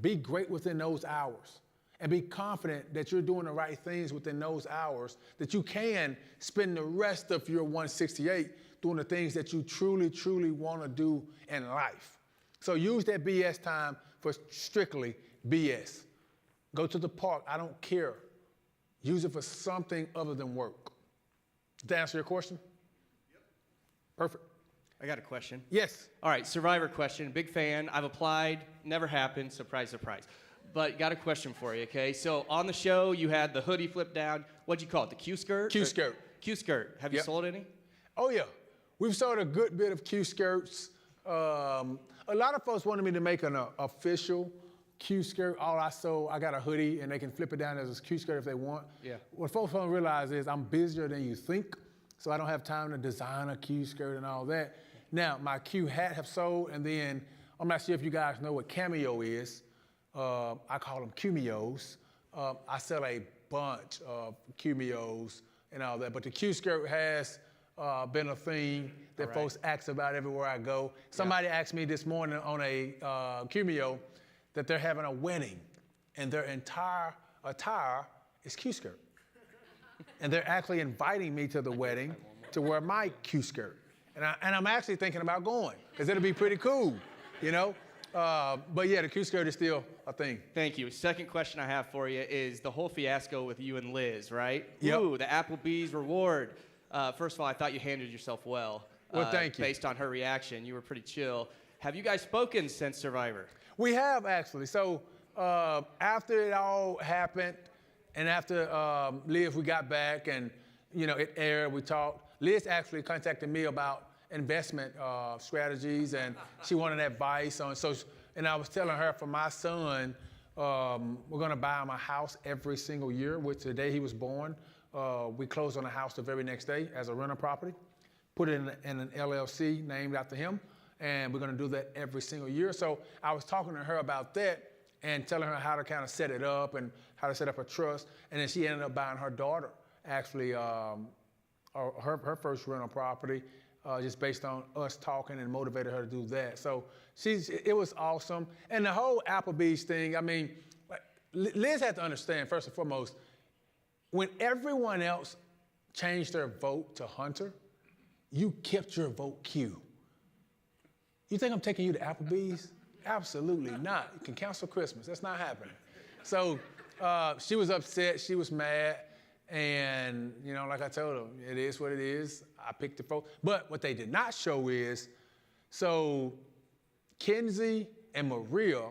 Be great within those hours. And be confident that you're doing the right things within those hours, that you can spend the rest of your 168 doing the things that you truly, truly want to do in life. So use that BS time for strictly BS. Go to the park, I don't care. Use it for something other than work. Did that answer your question? Yep. Perfect. I got a question. Yes. All right, Survivor question. Big fan. I've applied. Never happened. Surprise, surprise. But got a question for you, okay? So on the show, you had the hoodie flipped down. What'd you call it, the Q skirt? Q skirt. Q skirt. Have you sold any? Oh, yeah. We've sold a good bit of Q skirts. A lot of folks wanted me to make an official Q skirt. I got a hoodie, and they can flip it down as a Q skirt if they want. Yeah. What folks don't realize is I'm busier than you think, so I don't have time to design a Q skirt and all that. Now, my Q hat have sold, and then I'm not sure if you guys know what Cameo is. I call them Cumeos. I sell a bunch of Cumeos and all that, but the Q skirt has been a thing that folks ask about everywhere I go. Somebody asked me this morning on a Cumeo that they're having a wedding, and their entire attire is Q skirt. And they're actually inviting me to the wedding to wear my Q skirt. And I'm actually thinking about going, because it'll be pretty cool, But yeah, the Q skirt is still a thing. Thank you. Second question I have for you is the whole fiasco with you and Liz, right? Yep. Ooh, the Applebee's reward. First of all, I thought you handled yourself well. Well, thank you. Based on her reaction, you were pretty chill. Have you guys spoken since Survivor? We have, actually. So after it all happened, and after Liz, we got back and, it aired, we talked. Liz actually contacted me about investment strategies, and she wanted advice on. And I was telling her, for my son, we're going to buy him a house every single year. Which the day he was born, we closed on a house the very next day as a rental property, put it in an LLC named after him, and we're going to do that every single year. So I was talking to her about that and telling her how to kind of set it up and how to set up a trust. And then she ended up buying her daughter, actually, her first rental property. Just based on us talking, and motivated her to do that. So it was awesome. And the whole Applebee's thing, I mean, Liz had to understand, first and foremost, when everyone else changed their vote to Hunter, you kept your vote Q. You think I'm taking you to Applebee's? Absolutely not. You can cancel Christmas. That's not happening. So she was upset, she was mad, and like I told them, it is what it is. I picked the folks. But what they did not show is, so Kenzie and Maria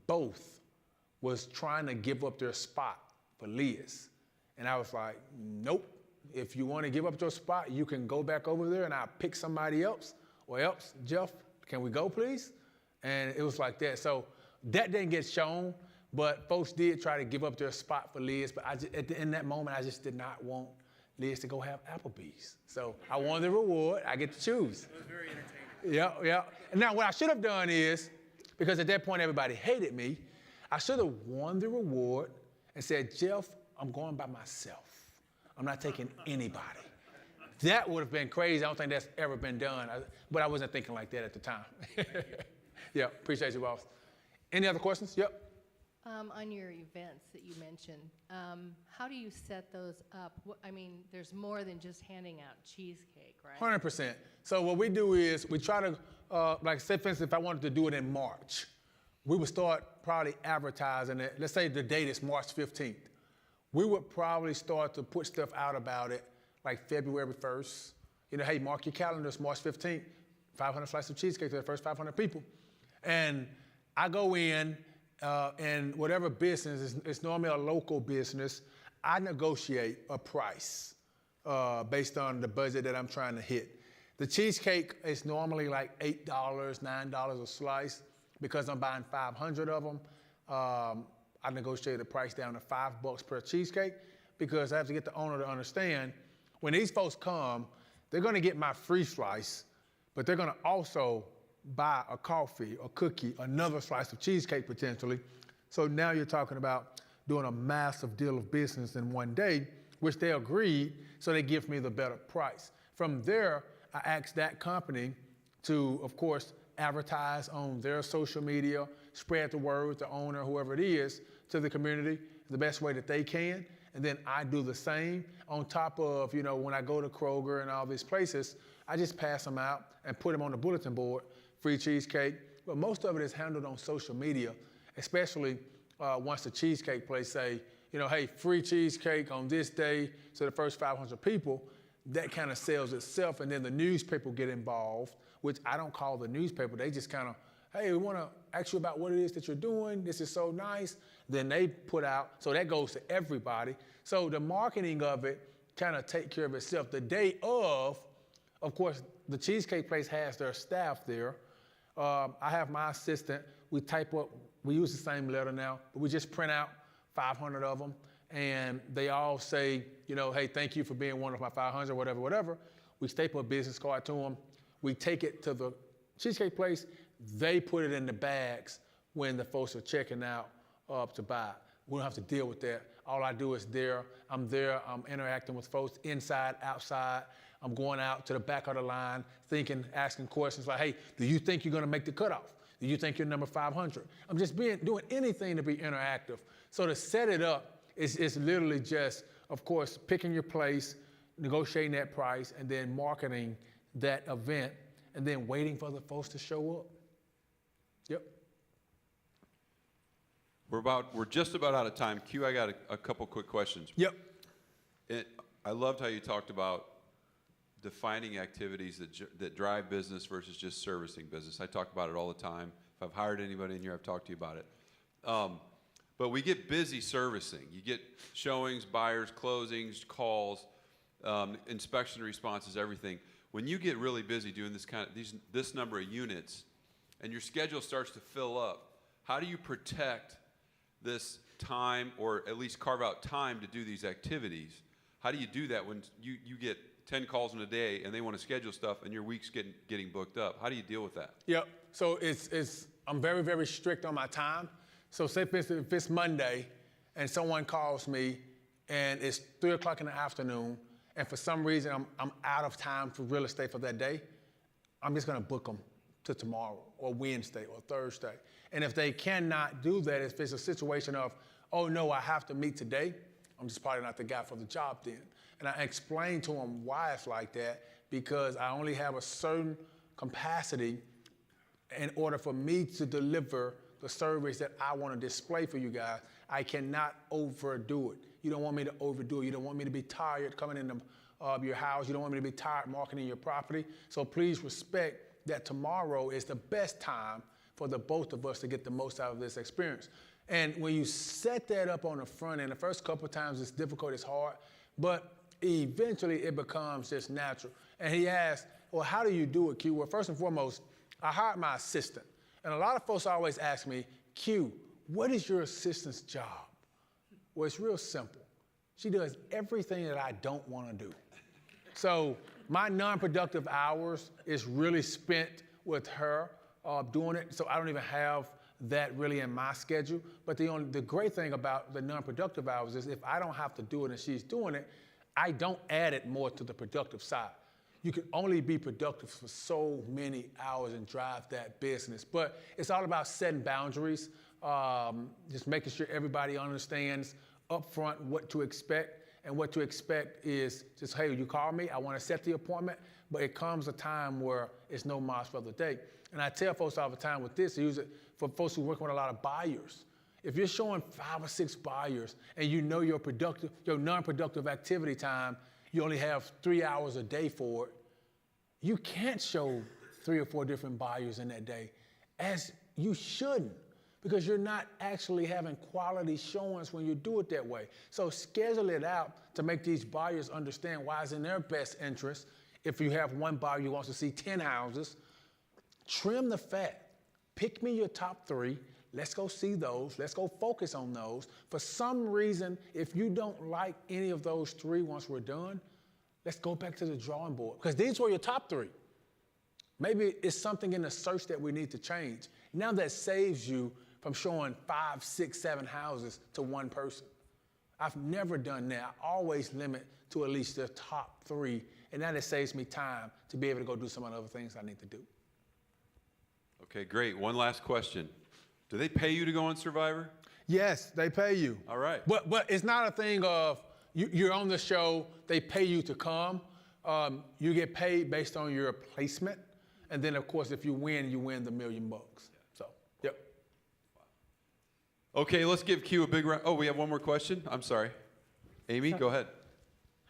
both was trying to give up their spot for Liz. And I was like, nope. If you want to give up your spot, you can go back over there and I'll pick somebody else. Or else, Jeff, can we go, please? And it was like that. So that didn't get shown, but folks did try to give up their spot for Liz. But in that moment, I just did not want Liz to go have Applebee's. So I wanted the reward. I get to choose. It was very entertaining. Yeah. And now what I should have done is, because at that point everybody hated me, I should have won the reward and said, Jeff, I'm going by myself. I'm not taking anybody. That would have been crazy. I don't think that's ever been done. But I wasn't thinking like that at the time. Yeah, appreciate you, boss. Any other questions? Yep. On your events that you mentioned, how do you set those up? There's more than just handing out cheesecake, right? 100%. So what we do is we try to, like say for instance, if I wanted to do it in March, we would start probably advertising it. Let's say the date is March 15th. We would probably start to put stuff out about it like February 1st. Hey, mark your calendars, March 15th, 500 slices of cheesecake to the first 500 people. And I go in, and whatever business, it's normally a local business, I negotiate a price based on the budget that I'm trying to hit. The cheesecake is normally like $8, $9 a slice. Because I'm buying 500 of them, I negotiate the price down to $5 per cheesecake because I have to get the owner to understand when these folks come, they're gonna get my free slice, but they're gonna also buy a coffee, a cookie, another slice of cheesecake potentially. So now you're talking about doing a massive deal of business in one day, which they agreed, so they give me the better price. From there, I asked that company to, of course, advertise on their social media, spread the word with the owner, whoever it is, to the community the best way that they can. And then I do the same on top of, when I go to Kroger and all these places, I just pass them out and put them on the bulletin board, free cheesecake. But most of it is handled on social media, especially once the cheesecake place say, hey, free cheesecake on this day to the first 500 people. That kind of sells itself, and then the newspaper get involved, which I don't call the newspaper. They just kind of, hey, we want to ask you about what it is that you're doing. This is so nice. Then they put out, so that goes to everybody. So the marketing of it kind of take care of itself. The day of course, the cheesecake place has their staff there. I have my assistant. We type up, we use the same letter now, but we just print out 500 of them. And they all say, hey, thank you for being one of my 500, whatever. We staple a business card to them. We take it to the cheesecake place. They put it in the bags when the folks are checking out to buy. We don't have to deal with that. All I do is I'm interacting with folks inside, outside. I'm going out to the back of the line, asking questions like, hey, do you think you're going to make the cutoff? Do you think you're number 500? I'm just doing anything to be interactive. So to set it up, it's literally just, of course, picking your place, negotiating that price, and then marketing that event, and then waiting for the folks to show up. Yep. We're just about out of time. Q, I got a couple quick questions. Yep. I loved how you talked about defining activities that drive business versus just servicing business. I talk about it all the time. If I've hired anybody in here, I've talked to you about it. But we get busy servicing. You get showings, buyers, closings, calls, inspection responses, everything. When you get really busy doing this number of units, and your schedule starts to fill up, how do you protect this time, or at least carve out time to do these activities? How do you do that when you get 10 calls in a day and they want to schedule stuff and your week's getting booked up? How do you deal with that? Yep. So I'm very, very strict on my time. So say for instance, if it's Monday and someone calls me and it's 3 o'clock in the afternoon, and for some reason I'm out of time for real estate for that day, I'm just gonna book them to tomorrow or Wednesday or Thursday. And if they cannot do that, if it's a situation of, oh no, I have to meet today, I'm just probably not the guy for the job then. And I explain to them why it's like that, because I only have a certain capacity in order for me to deliver the service that I want to display for you guys. I cannot overdo it. You don't want me to overdo it. You don't want me to be tired coming into your house. You don't want me to be tired marketing your property. So please respect that tomorrow is the best time for the both of us to get the most out of this experience. And when you set that up on the front end, the first couple of times it's difficult, it's hard, but eventually it becomes just natural. And he asked, well, how do you do it, Q? Well, first and foremost, I hired my assistant. And a lot of folks always ask me, Q, what is your assistant's job? Well, it's real simple. She does everything that I don't want to do. So my non-productive hours is really spent with her doing it, so I don't even have that really in my schedule. But the great thing about the non-productive hours is if I don't have to do it and she's doing it, I don't add it more to the productive side. You can only be productive for so many hours and drive that business. But it's all about setting boundaries, just making sure everybody understands upfront what to expect. And what to expect is just, hey, you call me, I want to set the appointment, but it comes a time where it's no miles for the day. And I tell folks all the time with this, I use it for folks who work with a lot of buyers. If you're showing 5 or 6 buyers and you know your non-productive activity time, you only have 3 hours a day for it, you can't show 3 or 4 different buyers in that day, as you shouldn't, because you're not actually having quality showings when you do it that way. So schedule it out to make these buyers understand why it's in their best interest. If you have one buyer who wants to see 10 houses, trim the fat. Pick me your top 3. Let's go see those. Let's go focus on those. For some reason, if you don't like any of those 3 once we're done, let's go back to the drawing board, because these were your top 3. Maybe it's something in the search that we need to change. Now that saves you from showing 5, 6, 7 houses to one person. I've never done that. I always limit to at least the top 3, and that it saves me time to be able to go do some of the other things I need to do. Okay, great. One last question. Do they pay you to go on Survivor? Yes, they pay you. All right. But it's not a thing of you're on the show, they pay you to come. You get paid based on your placement. And then, of course, if you win the $1 million. So, yep. Okay, let's give Q a big round. Oh, we have one more question? I'm sorry. Amy, go ahead.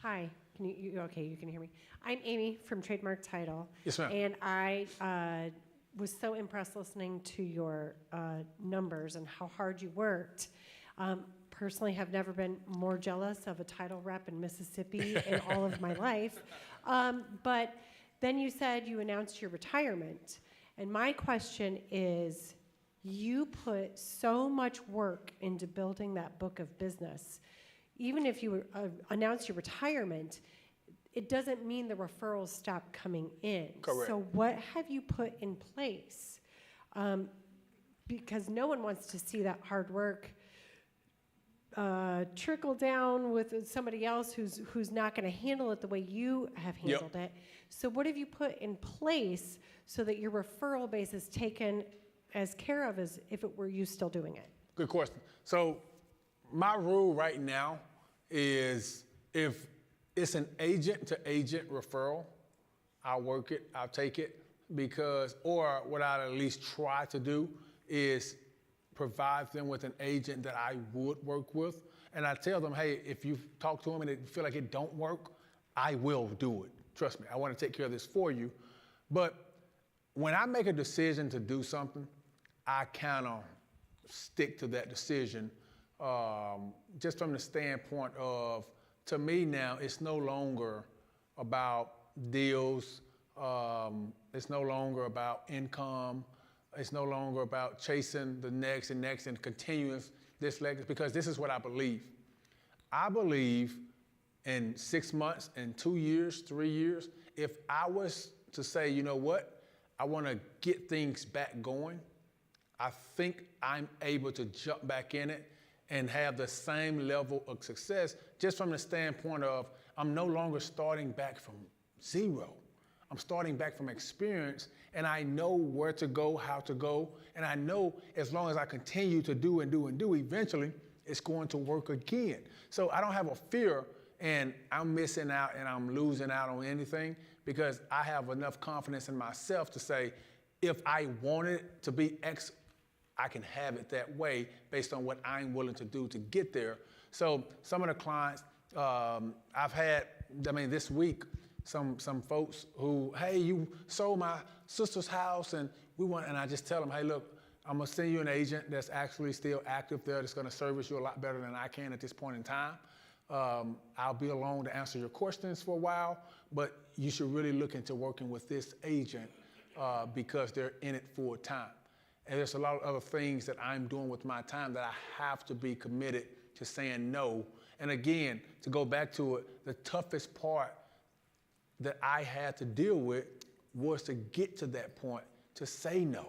Hi. Okay, you can hear me. I'm Amy from Trademark Title. Yes, ma'am. And I was so impressed listening to your numbers and how hard you worked. Personally, have never been more jealous of a title rep in Mississippi in all of my life. But then you said you announced your retirement. And my question is, you put so much work into building that book of business. Even if you announce your retirement, it doesn't mean the referrals stop coming in. Correct. So what have you put in place? Because no one wants to see that hard work trickle down with somebody else who's not going to handle it the way you have handled it. So what have you put in place so that your referral base is taken as care of as if it were you still doing it? Good question. So my rule right now is if it's an agent-to-agent referral, I'll work it, I'll take it, or what I'd at least try to do is provide them with an agent that I would work with. And I tell them, hey, if you talk to them and they feel like it don't work, I will do it. Trust me, I want to take care of this for you. But when I make a decision to do something, I kind of stick to that decision just from the standpoint of, to me now, it's no longer about deals. It's no longer about income. It's no longer about chasing the next and continuing this legacy, because this is what I believe. I believe in 6 months, in 2 years, 3 years, if I was to say, you know what, I want to get things back going, I think I'm able to jump back in it and have the same level of success, just from the standpoint of I'm no longer starting back from zero. I'm starting back from experience, and I know where to go, how to go, and I know as long as I continue to do and do and do, eventually it's going to work again. So I don't have a fear and I'm missing out and I'm losing out on anything, because I have enough confidence in myself to say, if I wanted it to be X I can have it that way based on what I'm willing to do to get there. So some of the clients I've had, this week, some folks who, hey, you sold my sister's house and I just tell them, hey, look, I'm gonna send you an agent that's actually still active there that's gonna service you a lot better than I can at this point in time. I'll be alone to answer your questions for a while, but you should really look into working with this agent because they're in it full time. And there's a lot of other things that I'm doing with my time that I have to be committed to saying no. And again, to go back to it, the toughest part that I had to deal with was to get to that point, to say no,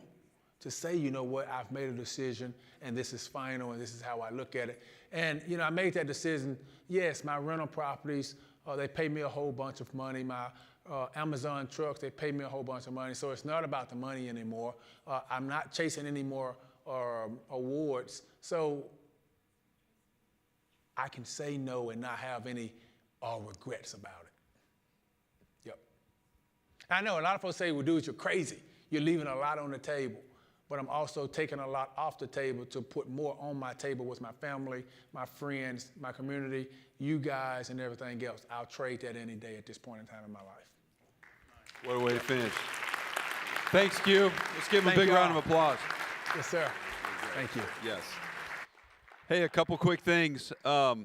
to say, you know what, I've made a decision and this is final and this is how I look at it. And, I made that decision. Yes, my rental properties, they pay me a whole bunch of money. My Amazon trucks, they pay me a whole bunch of money. So it's not about the money anymore. I'm not chasing any more awards. So I can say no and not have any regrets about it. Yep. I know a lot of folks say, well, dude, you're crazy. You're leaving a lot on the table. But I'm also taking a lot off the table to put more on my table with my family, my friends, my community, you guys, and everything else. I'll trade that any day at this point in time in my life. What a way to finish. Thanks, Q. Let's give him a big round of applause. Yes, sir. Thank you. Yes. Hey, a couple quick things. We're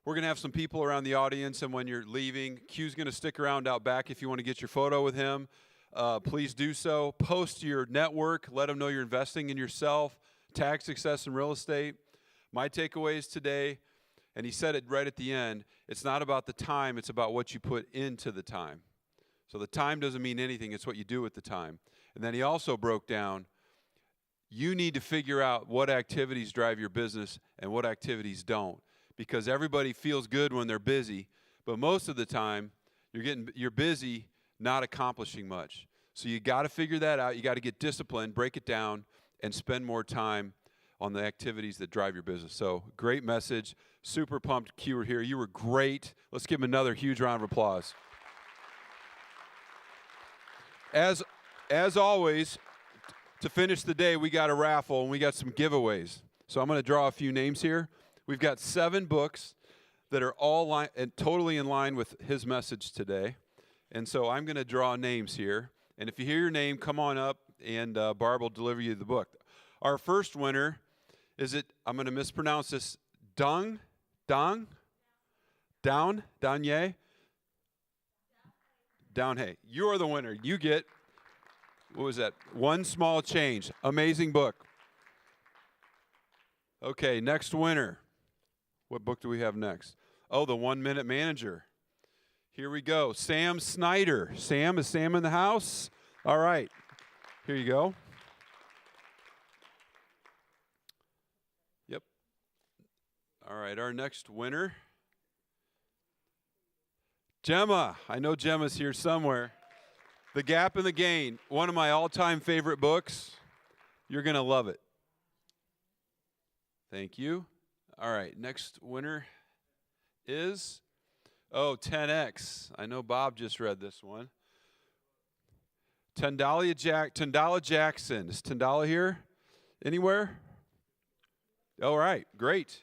going to have some people around the audience, and when you're leaving, Q's going to stick around out back if you want to get your photo with him. Please do so. Post to your network. Let them know you're investing in yourself. Tag success in real estate. My takeaways today, and he said it right at the end, it's not about the time, it's about what you put into the time. So the time doesn't mean anything, it's what you do with the time. And then he also broke down, you need to figure out what activities drive your business and what activities don't. Because everybody feels good when they're busy, but most of the time, you're busy not accomplishing much. So you got to figure that out. You got to get disciplined, break it down, and spend more time on the activities that drive your business. So great message. Super pumped Q were here. You were great. Let's give him another huge round of applause. As always, to finish the day, we got a raffle and we got some giveaways. So I'm going to draw a few names here. We've got 7 books that are all totally in line with his message today. And so I'm going to draw names here. And if you hear your name, come on up, and Barb will deliver you the book. Our first winner, I'm going to mispronounce this, Danye? Downhay. You are the winner. You get, what was that? One Small Change. Amazing book. Okay, next winner. What book do we have next? Oh, The 1 Minute Manager. Here we go. Sam Snyder. Sam, is Sam in the house? All right. Here you go. Yep. All right, our next winner. Gemma. I know Gemma's here somewhere. The Gap and the Gain. One of my all-time favorite books. You're going to love it. Thank you. All right, next winner is... 10X. I know Bob just read this one. Tandala Jackson. Is Tandala here? Anywhere? All right, great.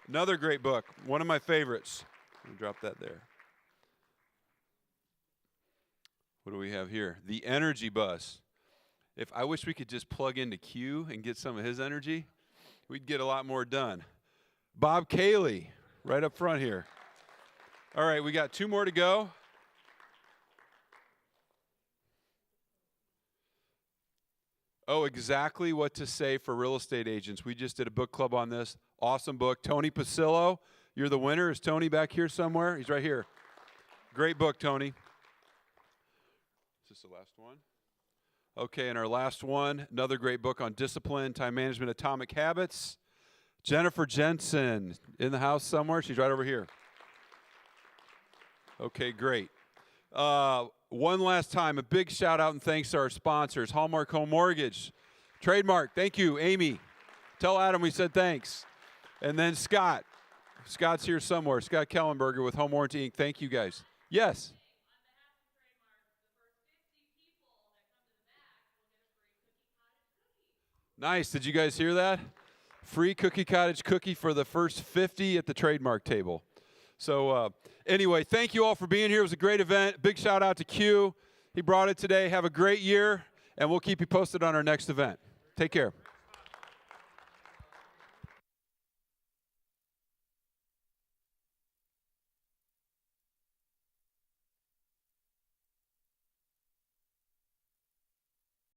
Another great book. One of my favorites. Let me drop that there. What do we have here? The Energy Bus. I wish we could just plug into Q and get some of his energy, we'd get a lot more done. Bob Cayley, right up front here. All right, we got 2 more to go. Oh, exactly what to say for real estate agents. We just did a book club on this. Awesome book. Tony Pasillo, you're the winner. Is Tony back here somewhere? He's right here. Great book, Tony. Is this the last one? Okay, and our last one, another great book on discipline, time management, atomic habits. Jennifer Jensen, in the house somewhere. She's right over here. Okay, great. One last time, a big shout out and thanks to our sponsors, Hallmark Home Mortgage, Trademark, thank you, Amy. Tell Adam we said thanks. And then Scott. Scott's here somewhere. Scott Kellenberger with Home Warranty Inc. Thank you guys. Yes. Nice. Did you guys hear that? Free Cookie Cottage cookie for the first 50 at the trademark table. So anyway, thank you all for being here. It was a great event. Big shout out to Q. He brought it today. Have a great year, and we'll keep you posted on our next event. Take care.